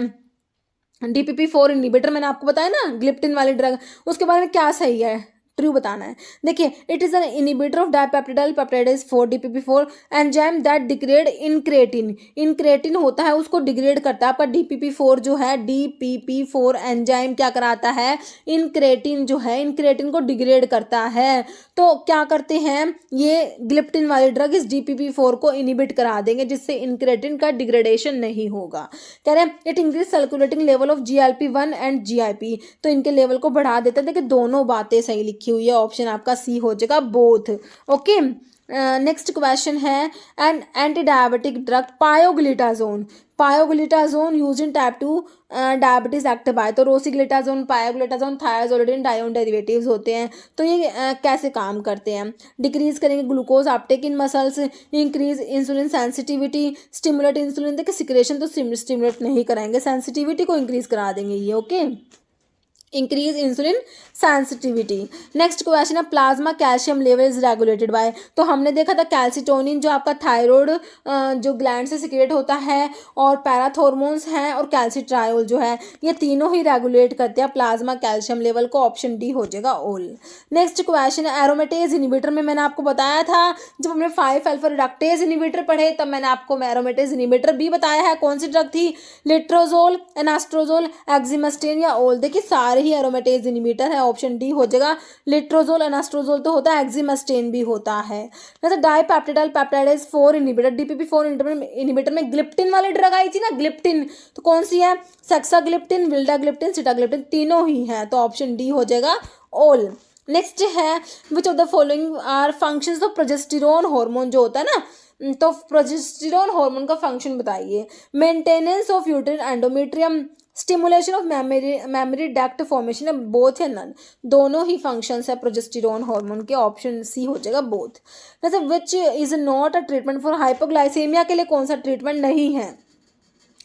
DPP-4 इनिबिटर, मैंने आपको बताया ना ग्लिप्टिन वाली ड्रग, उसके बारे में क्या सही है, ट्रू बताना है। देखिए it is an inhibitor of dipeptidyl peptidase 4 DPP4 enzyme that degrade incretin. Incretin होता है उसको डिग्रेड करता है। आपका DPP4 जो है DPP4 एंजाइम क्या कराता है, इनक्रेटिन जो है इनक्रेटिन को डिग्रेड करता है। तो क्या करते हैं ये ग्लिप्टिन वाले ड्रग इस DPP4 को इनिबिट करा देंगे जिससे इनक्रेटिन का डिग्रेडेशन नहीं होगा। कह रहे हैं it increase circulating level of GLP-1 and GIP, तो इनके लेवल को बढ़ा देते हैं। देखिए दोनों बातें सही लिखी हुई है, ऑप्शन आपका सी हो जाएगा बोथ। ओके नेक्स्ट क्वेश्चन है an anti diabetic drug pioglitazone. Pioglitazone use in type 2 diabetes act by, तो रोसिग्लिटाजोन पायोग्लिटाजोन थायाजोलिडिन डायोन डेरिवेटिव्स होते हैं। तो ये कैसे काम करते हैं, डिक्रीज करेंगे glucose uptake in muscles, increase insulin sensitivity, stimulate insulin, देखिए सिक्रेशन तो स्टिमुलेट नहीं कराएंगे, सेंसिटिविटी को इंक्रीज करा देंगे ये। Okay increase insulin sensitivity. Next question है plasma calcium level is regulated by, तो हमने देखा था कैल्सिटोनिन जो आपका थायराइड जो ग्लैंड से सिक्रेट होता है और पैराथॉर्मोन्स हैं और कैल्सिट्रायोल जो है ये तीनों ही रेगुलेट करते हैं प्लाज्मा कैल्शियम लेवल को, ऑप्शन डी हो जाएगा ऑल। नेक्स्ट क्वेश्चन है एरोमेटेज इनिबिटर में मैंने आपको बताया था जब हमने 5-अल्फा रिडक्टेज इनिबिटर पढ़े तब मैंने आपको एरोमेटेज इनिबिटर भी बताया है। कौन सी ड्रग थी, लेट्रोजोल, एनास्ट्रोजोल, एक्जिमेस्टेन या ऑल। देखिए सारे ही एरोमेटेज इनिबिटर है, ऑप्शन डी हो जाएगा। लेट्रोजोल एनास्ट्रोजोल तो होता है, एक्जिमेस्टेन भी होता है। जैसे डाइपेप्टिडाइल पेप्टाइडेज 4 इनिबिटर DPP4 इनिबिटर में ग्लिप्टिन वाली ड्रग आई थी ना, ग्लिप्टिन, तो कौन सी है, सेक्साग्लिप्टिन, विल्डाग्लिप्टिन, सिटाग्लिप्टिन, तीनों ही है, तो ऑप्शन डी हो जाएगा ऑल। नेक्स्ट है which of the following are functions of progesterone hormone जो होता है ना, तो प्रोजेस्टेरोन हार्मोन का फंक्शन बताइए। Maintenance of uterine endometrium, stimulation of mammary duct formation, both है नन, दोनों ही फंक्शंस है प्रोजेस्टेरोन हार्मोन के, ऑप्शन सी हो जाएगा बोथ। जैसे which is not a treatment for hypoglycaemia, के लिए कौन सा ट्रीटमेंट नहीं है,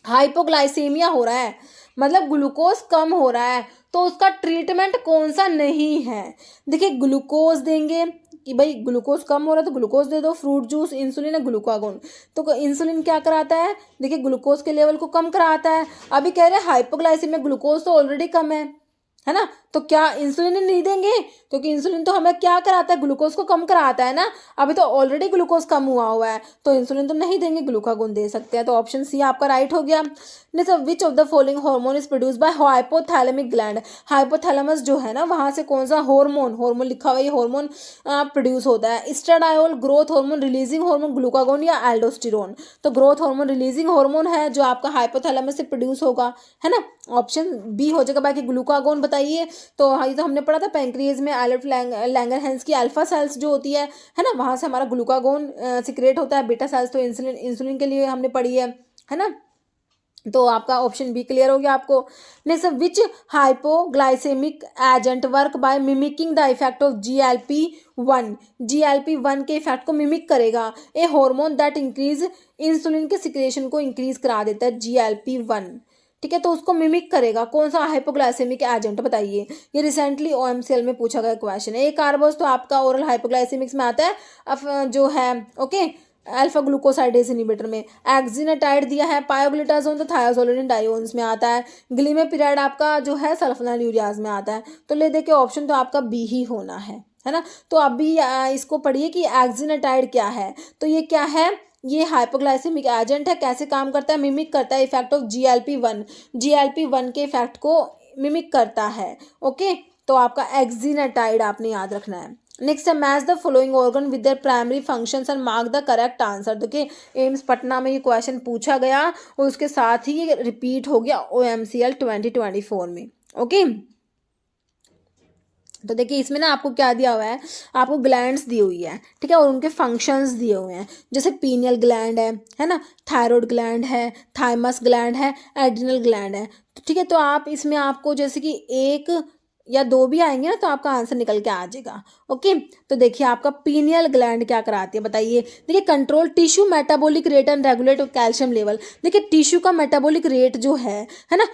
हाइपोग्लाइसेमिया हो रहा है मतलब ग्लूकोज कम हो रहा है तो उसका ट्रीटमेंट कौन सा नहीं है। देखिए ग्लूकोज देंगे कि भाई ग्लूकोज कम हो रहा है तो ग्लूकोज दे दो, फ्रूट जूस, इंसुलिन है ग्लूकागोन, तो इंसुलिन क्या कराता है, देखिए ग्लूकोज के लेवल को कम कराता है। अभी कह रहे हैं हाइपोग्लाइसेमिया में ग्लूकोज तो ऑलरेडी कम है ना, तो क्या इंसुलिन नहीं देंगे, क्योंकि इंसुलिन तो हमें क्या कराता है, ग्लूकोज को कम कराता है ना, अभी तो ऑलरेडी ग्लूकोज कम हुआ है तो इंसुलिन तो नहीं देंगे, ग्लूकागोन दे सकते हैं, तो ऑप्शन सी आपका राइट हो गया। Next which of the following hormone is produce bye hypothalamic gland, hypothalamus जो है ना वहां से कौन सा हार्मोन लिखा हुआ है, ये हार्मोन प्रोड्यूस होता है, estradiol, growth hormone, releasing hormone, glucagon या एल्डोस्टेरोन, तो ग्रोथ हार्मोन रिलीजिंग हार्मोन है जो आपका हाइपोथैलेमस से प्रोड्यूस होगा, है ना, ऑप्शन बी हो जाएगा। बाकी ग्लूकागोन बताइए, तो ये तो हमने पढ़ा था पैंक्रियाज में एल्बर्ट लैंगरहैंस की अल्फा सेल्स जो होती है ना, वहां से हमारा ग्लूकागोन सिक्रेट होता है, बीटा सेल्स तो इंसुलिन के लिए हमने पढ़ी है ना, तो आपका ऑप्शन बी क्लियर हो गया आपको। Next which hypoglycaemic agent work by mimicking the effect of GLP-1, GLP-1 के इफेक्ट को मिमिक करेगा, a hormone that increase insulin के सिक्रेशन को इंक्रीज करा देता है GLP-1, ठीक है, तो उसको मिमिक करेगा, कौन सा हाइपोग्लाइसेमिक एजेंट बताइए। ये रिसेंटली OMCL में पूछा गया क्वेश्चन है। एक कार्बोस तो आपका ओरल हाइपोग्लाइसेमिक्स में आता है, अब जो है ओके अल्फा ग्लूकोसाइडेज इनिबिटर में एक्जिनाटाइड दिया है, पायोग्लिटाजोन तो थायाजोलिडिन डायोन्स में आता है, ग्लीमेपिराइड आपका जो है सल्फोनाइल यूरियाज में आता है, तो ले देखिए ऑप्शन तो आपका बी ही होना है ना। तो अभी इसको पढ़िए कि एक्जिनाटाइड क्या है, तो ये क्या है, ये हाइपोग्लाइसेमिक एजेंट है, कैसे काम करता है, मिमिक करता है इफेक्ट ऑफ GLP-1 के इफेक्ट को मिमिक करता है। ओके तो आपका एक्जिनाटाइड आपने याद रखना है। नेक्स्ट है match the following organ with their primary functions and mark the correct answer. देखिए एम्स पटना में ये क्वेश्चन पूछा गया और उसके साथ ही ये रिपीट हो गया OMCL 2024 में। ओके तो देखिए इसमें ना आपको क्या दिया हुआ है, आपको ग्लैंड्स दी हुई है, ठीक है, और उनके फंक्शंस दिए हुए हैं, जैसे पीनियल ग्लैंड है ना, थायराइड ग्लैंड है, थाइमस ग्लैंड है, एड्रिनल ग्लैंड है, तो ठीक है, तो आप इसमें आपको जैसे कि एक या दो भी आएंगे ना तो आपका आंसर निकल के आ जाएगा। ओके तो देखिए आपका पीनियल ग्लैंड क्या कराती है बताइए। देखिए control tissue metabolic rate and regulate calcium level. देखिए टिश्यू का मेटाबॉलिक रेट जो है ना,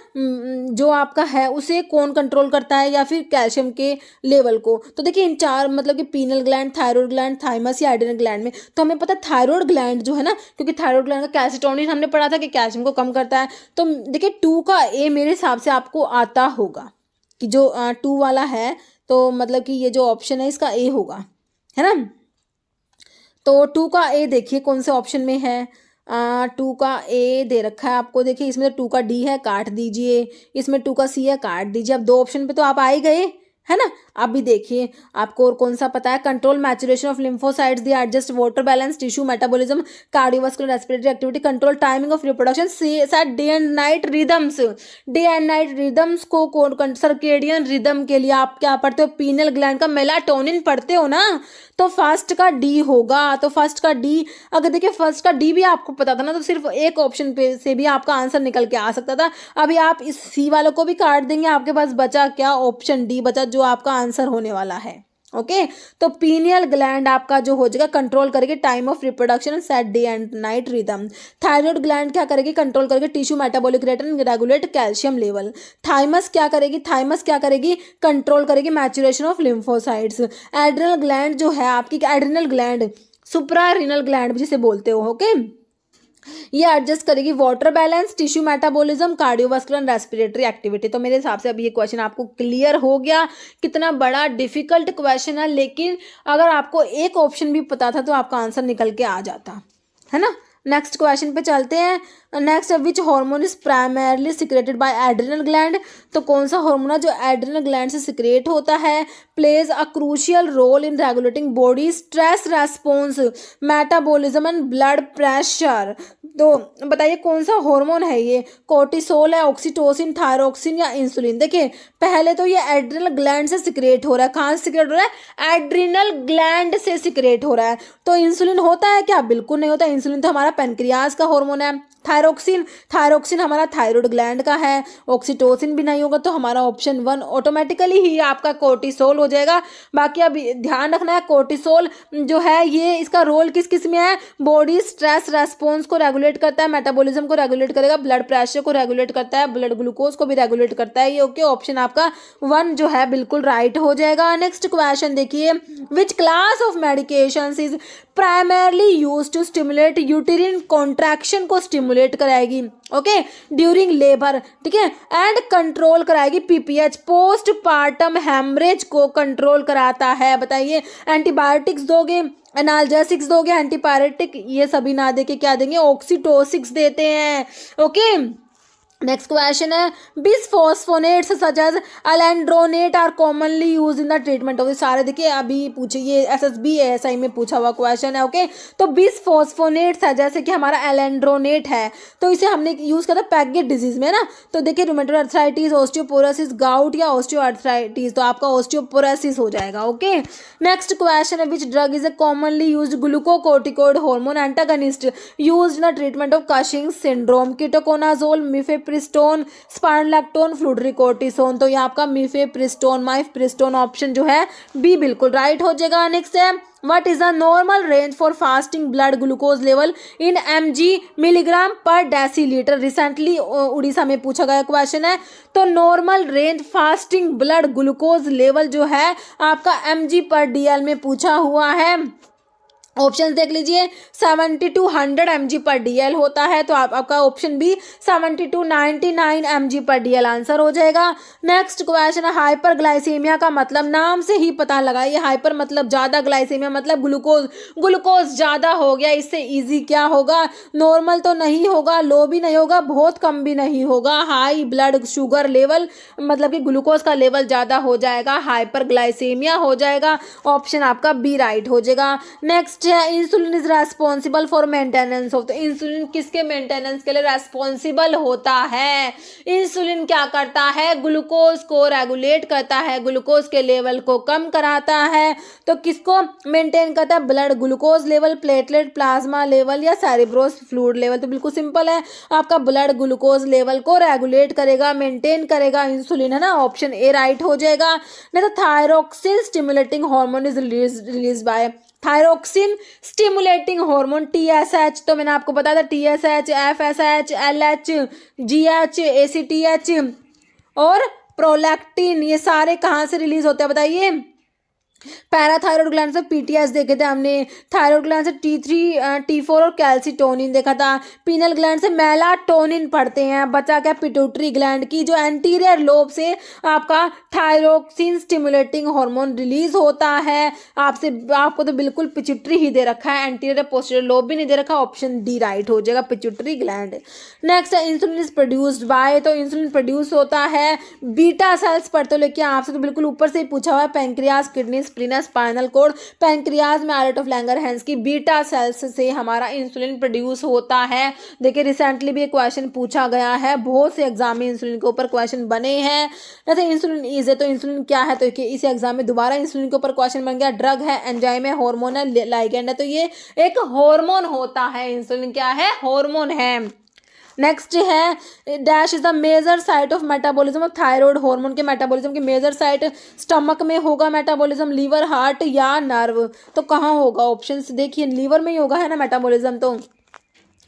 जो आपका है उसे कौन कंट्रोल करता है, या फिर कैल्शियम के लेवल को। तो देखिए इन चार मतलब कि pineal gland, thyroid gland, thymus या एड्रिनल ग्लैंड में तो हमें पता है थायराइड ग्लैंड जो है ना, क्योंकि थायराइड ग्लैंड का कैल्सिटोनिन हमने पढ़ा था कि कैल्शियम को कम करता है, तो देखिए 2 का A मेरे हिसाब से आपको आता होगा कि जो 2 वाला है तो मतलब कि ये जो ऑप्शन है इसका ए होगा, है ना। तो 2 का ए देखिए कौन से ऑप्शन में है। 2 का ए दे रखा है आपको, देखिए इसमें तो 2 का डी है, काट दीजिए। इसमें 2 का सी है, काट दीजिए। अब 2 ऑप्शन पे तो आप आ ही गए, है ना। अब भी देखिए आपको और कौन सा पता है। Control maturation of lymphocytes, the adjust water balance, tissue metabolism, cardiovascular respiratory activity, control timing of reproduction, set day and night rhythms. Day and night rhythms को सर्केडियन रिदम के लिए आप क्या पढ़ते हो, पीनल ग्लैंड का मेलाटोनिन पढ़ते हो ना, तो फर्स्ट का डी होगा। तो फर्स्ट का डी, अगर देखिए फर्स्ट का डी भी आपको पता था ना, तो सिर्फ एक ऑप्शन पे से भी आपका आंसर निकल के आ सकता था। अभी आप इस सी वालों को भी काट देंगे, आपके पास बचा क्या, ऑप्शन डी बचा, जो आपका आंसर होने वाला है। ओके, तो पीनियल ग्लैंड आपका जो हो जाएगा, कंट्रोल करेगी time of reproduction, set day and night rhythm. Thyroid gland क्या करेगी, कंट्रोल करेगी tissue metabolic rate and regulate calcium level. Thymus क्या करेगी, कंट्रोल करेगी maturation of lymphocytes. Adrenal gland जो है आपकी, एड्रिनल ग्लैंड सुप्रारिनल ग्लैंड जिसे बोलते हो, ओके, ये एडजस्ट करेगी water balance, tissue metabolism, cardiovascular respiratory activity. तो मेरे हिसाब से अभी ये क्वेश्चन आपको क्लियर हो गया। कितना बड़ा डिफिकल्ट क्वेश्चन है, लेकिन अगर आपको एक ऑप्शन भी पता था तो आपका आंसर निकल के आ जाता, है ना। नेक्स्ट क्वेश्चन पे चलते हैं। Next, which hormone is primarily secreted by adrenal gland. तो कौन सा हार्मोन है जो एड्रिनल ग्लैंड से सिक्रेट होता है। Plays a crucial role in regulating body stress response, metabolism and blood pressure. तो बताइए कौन सा हार्मोन है ये, कोर्टिसोल है, ऑक्सीटोसिन, थायरोक्सिन या इंसुलिन। देखिए पहले तो ये एड्रिनल ग्लैंड से सिक्रेट हो रहा है। कहाँ से सिक्रेट हो रहा है, एड्रिनल ग्लैंड से सिक्रेट हो रहा है। तो इंसुलिन होता है क्या, बिल्कुल नहीं होता। इंसुलिन तो हमारा पेनक्रियाज का हार्मोन है। थायरोक्सिन हमारा थायराइड ग्लैंड का है। ऑक्सीटोसिन भी नहीं होगा, तो हमारा ऑप्शन 1 ऑटोमेटिकली ही आपका कोर्टिसोल हो जाएगा। बाकी अब ध्यान रखना है, कोर्टिसोल जो है ये इसका रोल किस किस में है, बॉडी स्ट्रेस रेस्पॉन्स को रेगुलेट करता है, मेटाबॉलिज्म को रेगुलेट करेगा, ब्लड प्रेशर को रेगुलेट करता है, ब्लड ग्लूकोज को भी रेगुलेट करता है। ये ओके, ऑप्शन आपका 1 जो है बिल्कुल राइट हो जाएगा। नेक्स्ट क्वेश्चन देखिए, which class of medications is primarily use to stimulate uterine contraction को स्टिमुलेट कराएगी, ओके, ड्यूरिंग लेबर, ठीक है, एंड कंट्रोल कराएगी पीपीएच, पोस्ट पार्टम हेमरेज को कंट्रोल कराता है। बताइए, एंटीबायोटिक्स दोगे, एनाल्जेसिक्स दोगे, एंटीपायरेटिक, ये सभी ना देके क्या देंगे, ऑक्सीटोसिक्स देते हैं, ओके। नेक्स्ट क्वेश्चन है, bisphosphonates such as alendronate are commonly use in the treatment of, सारे देखिए अभी पूछे, ये एसएसबी एएसआई में पूछा हुआ क्वेश्चन है, ओके। तो बिसफॉस्फोनेट्स है, जैसे कि हमारा एलेंड्रोनेट है, तो इसे हमने यूज किया था पैगेट डिजीज में ना। तो देखिए रूमेटॉइड अर्थराइटिस, ऑस्टियोपोरोसिस, गाउट या ऑस्टियोआर्थराइटिस, तो आपका ऑस्टियोपोरोसिस हो जाएगा, ओके। नेक्स्ट क्वेश्चन है, which drug is a commonly used glucocorticoid hormone antagonist used in the treatment of Cushing syndrome. Ketoconazole, mifepristone, spironolactone, fludrocortisone. तो ये आपका मिफेप्रिस्टोन ऑप्शन जो है बी बिल्कुल राइट हो जाएगा। नेक्स्ट है, What is the normal range for fasting blood glucose level in mg milligram पर डेसीलीटर। रिसेंटली उड़ीसा में पूछा गया क्वेश्चन है। तो normal range fasting blood glucose level जो है आपका mg पर dl में पूछा हुआ है। ऑप्शन देख लीजिए, 70 to 100 mg पर dl होता है, तो आपका ऑप्शन बी 70 to 99 mg पर dl आंसर हो जाएगा। नेक्स्ट क्वेश्चन है, हाइपरग्लाइसीमिया का मतलब नाम से ही पता लगा, ये हाइपर मतलब ज्यादा, ग्लाइसीमिया मतलब ग्लूकोज ज्यादा हो गया। इससे इजी क्या होगा, नॉर्मल तो नहीं होगा, लो भी नहीं होगा, बहुत कम भी नहीं होगा, हाई ब्लड शुगर लेवल मतलब कि ग्लूकोज का लेवल ज्यादा हो जाएगा, हाइपरग्लाइसीमिया हो जाएगा। ऑप्शन आपका बी राइट हो जाएगा। नेक्स्ट है, insulin is responsible for maintenance of. तो इंसुलिन किसके मेंटेनेंस के लिए रेस्पॉन्सिबल होता है, इंसुलिन क्या करता है, ग्लूकोज को रेगुलेट करता है, ग्लूकोज के लेवल को कम कराता है। तो किसको मेंटेन करता है, blood glucose level, platelet plasma level या सेरेब्रोस फ्लूइड लेवल। तो बिल्कुल सिंपल है, आपका ब्लड ग्लूकोज लेवल को रेगुलेट करेगा, मेंटेन करेगा इंसुलिन, है ना। ऑप्शन ए राइट हो जाएगा। नहीं तो thyroxine stimulating hormone is release by, thyroxine stimulating hormone TSH, तो मैंने आपको बताया था TSH, FSH, LH, GH, ACTH और प्रोलैक्टिन, ये सारे कहाँ से रिलीज होते हैं बताइए, पैराथायरॉयड ग्लैंड से पीटीएस देखे थे हमने, थायरॉयड ग्लैंड से T3 T4 और कैल्सिटोनिन देखा था, पीनल ग्लैंड से मेलाटोनिन पढ़ते हैं। बचा क्या पिट्यूटरी ग्लैंड की जो एंटीरियर लोब से आपका थायरोक्सिन स्टिमुलेटिंग हार्मोन रिलीज होता है। आपको तो बिल्कुल पिट्यूटरी ही दे रखा है, एंटीरियर पोस्टीरियर लोब भी नहीं दे रखा, ऑप्शन डी राइट हो जाएगा पिट्यूटरी ग्लैंड। नेक्स्ट है इंसुलिन इज प्रोड्यूस्ड बाय, तो इंसुलिन प्रोड्यूस होता है बीटा सेल्स पर। तो लेकिन आपसे तो बिल्कुल ऊपर से ही पूछा हुआ है, pancreas kidney spleen spinal cord, pancreas में आर्ट ऑफ लैंगरहैंस की बीटा सेल्स से हमारा इंसुलिन प्रोड्यूस होता है। देखिए रिसेंटली भी एक क्वेश्चन पूछा गया है, बहुत से एग्जाम में इंसुलिन के ऊपर क्वेश्चन बने हैं। जैसे इंसुलिन इज है तो इंसुलिन क्या है, तो इस एग्जाम में दोबारा इंसुलिन के ऊपर क्वेश्चन बन गया। ड्रग है, एंजाइम है, हार्मोन है, लाइगेंड है, तो ये एक हार्मोन होता है। इंसुलिन क्या है, हार्मोन है। नेक्स्ट है dash is the major site of metabolism of thyroid hormone के मेटाबॉलिज्म की मेजर साइट स्टमक में होगा मेटाबॉलिज्म, लीवर, हार्ट या नर्व, तो कहाँ होगा, ऑप्शंस देखिए लीवर में ही होगा है ना मेटाबॉलिज्म। तो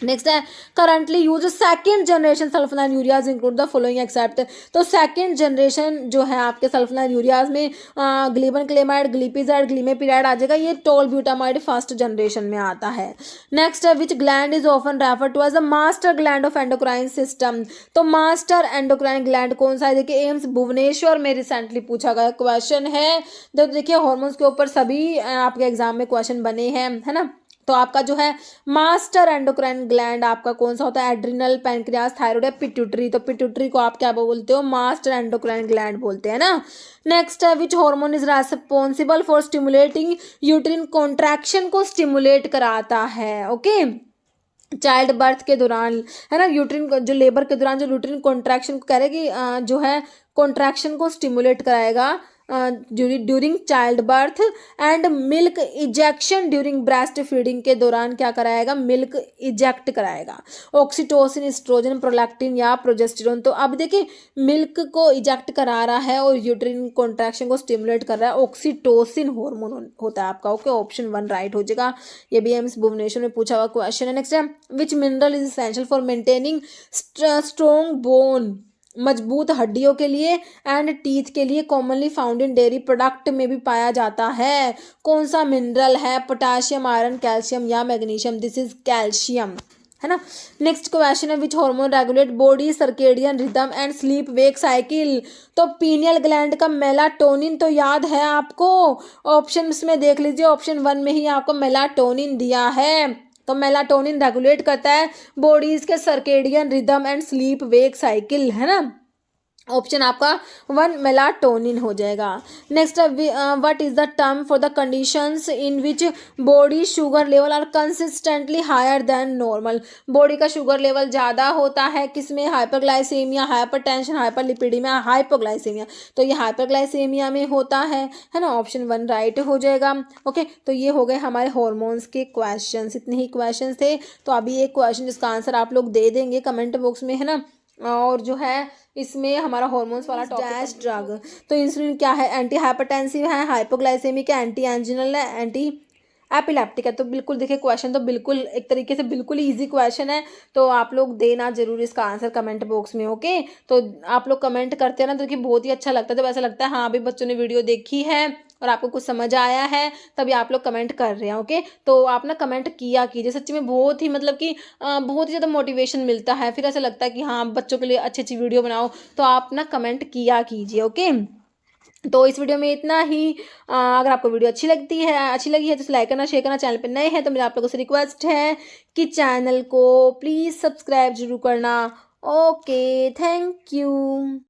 नेक्स्ट है currently use second generation sulfonyl ureas include the following except, तो सेकेंड जनरेशन जो है आपके सल्फोनाइल यूरियाज में ग्लीबन क्लेमाइड, ग्लीपिजाइड, ग्लीमेपिराइड आ जाएगा, ये टोल ब्यूटामाइड फर्स्ट जनरेशन में आता है। नेक्स्ट है which gland is often refer to as the master gland of endocrine system, तो मास्टर एंडोक्राइन ग्लैंड कौन सा है, देखिए एम्स भुवनेश्वर में रिसेंटली पूछा गया क्वेश्चन है। तो देखिए हार्मोन्स के ऊपर सभी आपके एग्जाम में क्वेश्चन बने हैं, है ना। तो आपका जो है मास्टर एंडोक्राइन ग्लैंड आपका कौन सा होता है, एड्रिनल, पैंक्रियास, थायराइड या पिट्यूटरी, तो पिट्यूटरी को आप क्या बोलते हो, मास्टर एंडोक्राइन ग्लैंड बोलते हैं ना। नेक्स्ट है which hormone is responsible for stimulating uterine contraction, को स्टिमुलेट कराता है। ओके चाइल्ड बर्थ के दौरान, है ना, यूट्रिन जो लेबर के दौरान जो यूट्रिन कॉन्ट्रैक्शन करेगी, जो है कॉन्ट्रैक्शन को स्टिमुलेट कराएगा during child birth, and milk ejection during breast feeding के दौरान क्या कराएगा, मिल्क इजेक्ट कराएगा। ऑक्सीटोसिन, एस्ट्रोजन, प्रोलैक्टिन या प्रोजेस्टेरोन, तो अब देखिए मिल्क को इजेक्ट करा रहा है और यूट्रिन कॉन्ट्रैक्शन को स्टिमुलेट कर रहा है, ऑक्सीटोसिन हार्मोन होता है आपका। ओके ऑप्शन 1 राइट हो जाएगा, ये भी एम्स भुवनेश्वर में पूछा हुआ क्वेश्चन है। नेक्स्ट है विच mineral is essential for maintaining strong bone, मजबूत हड्डियों के लिए, एंड टीथ के लिए, commonly found in dairy product में भी पाया जाता है। कौन सा मिनरल है, पोटाशियम, आयरन, कैल्शियम या मैग्नीशियम, दिस इज कैल्शियम, है ना। नेक्स्ट क्वेश्चन है which hormone regulate body circadian rhythm and sleep wake cycle, तो पीनियल ग्लैंड का मेलाटोनिन तो याद है आपको, ऑप्शंस में देख लीजिए, ऑप्शन 1 में ही आपको मेलाटोनिन दिया है। तो मेलाटोनिन रेगुलेट करता है बॉडीज के circadian rhythm and sleep wake cycle, है ना। ऑप्शन आपका 1 मेलाटोनिन हो जाएगा। Next what is the term for the conditions in which body sugar level are consistently higher than normal, body का शुगर लेवल ज़्यादा होता है किसमें, हाइपरग्लाइसेमिया, हाइपरटेंशन, हाइपरलिपिडीमिया, हाइपोग्लाइसेमिया, तो ये हाइपरग्लाइसेमिया में होता है ना। ऑप्शन 1 राइट हो जाएगा। ओके तो ये हो गए हमारे हॉर्मोन्स के क्वेश्चंस, इतने ही क्वेश्चंस थे। तो अभी एक क्वेश्चन जिसका आंसर आप लोग दे देंगे कमेंट बॉक्स में, है ना। और जो है इसमें हमारा हार्मोन्स वाला डैश ड्रग, तो इंसुलिन क्या है, एंटी हाइपरटेंसिव है, हाइपोग्लाइसेमिक है, एंटी एंजिनल है, एंटी एपिलेप्टिक है। तो बिल्कुल देखिए क्वेश्चन तो बिल्कुल एक तरीके से बिल्कुल इजी क्वेश्चन है, तो आप लोग देना जरूर इसका आंसर कमेंट बॉक्स में। ओके तो आप लोग कमेंट करते हैं ना तो देखिए बहुत ही अच्छा लगता है, जब ऐसा लगता है हाँ अभी बच्चों ने वीडियो देखी है और आपको कुछ समझ आया है तभी आप लोग कमेंट कर रहे हैं। ओके तो आप ना कमेंट किया कीजिए, सच्ची में बहुत ही मतलब कि बहुत ही ज़्यादा मोटिवेशन मिलता है, फिर ऐसा लगता है कि हाँ बच्चों के लिए अच्छी अच्छी वीडियो बनाओ, तो आप ना कमेंट किया कीजिए। ओके तो इस वीडियो में इतना ही। अगर आपको वीडियो अच्छी लगी है तो लाइक करना, शेयर करना, चैनल पर नए हैं तो मेरा आप लोगों से रिक्वेस्ट है कि चैनल को प्लीज़ सब्सक्राइब जरूर करना। Okay thank you.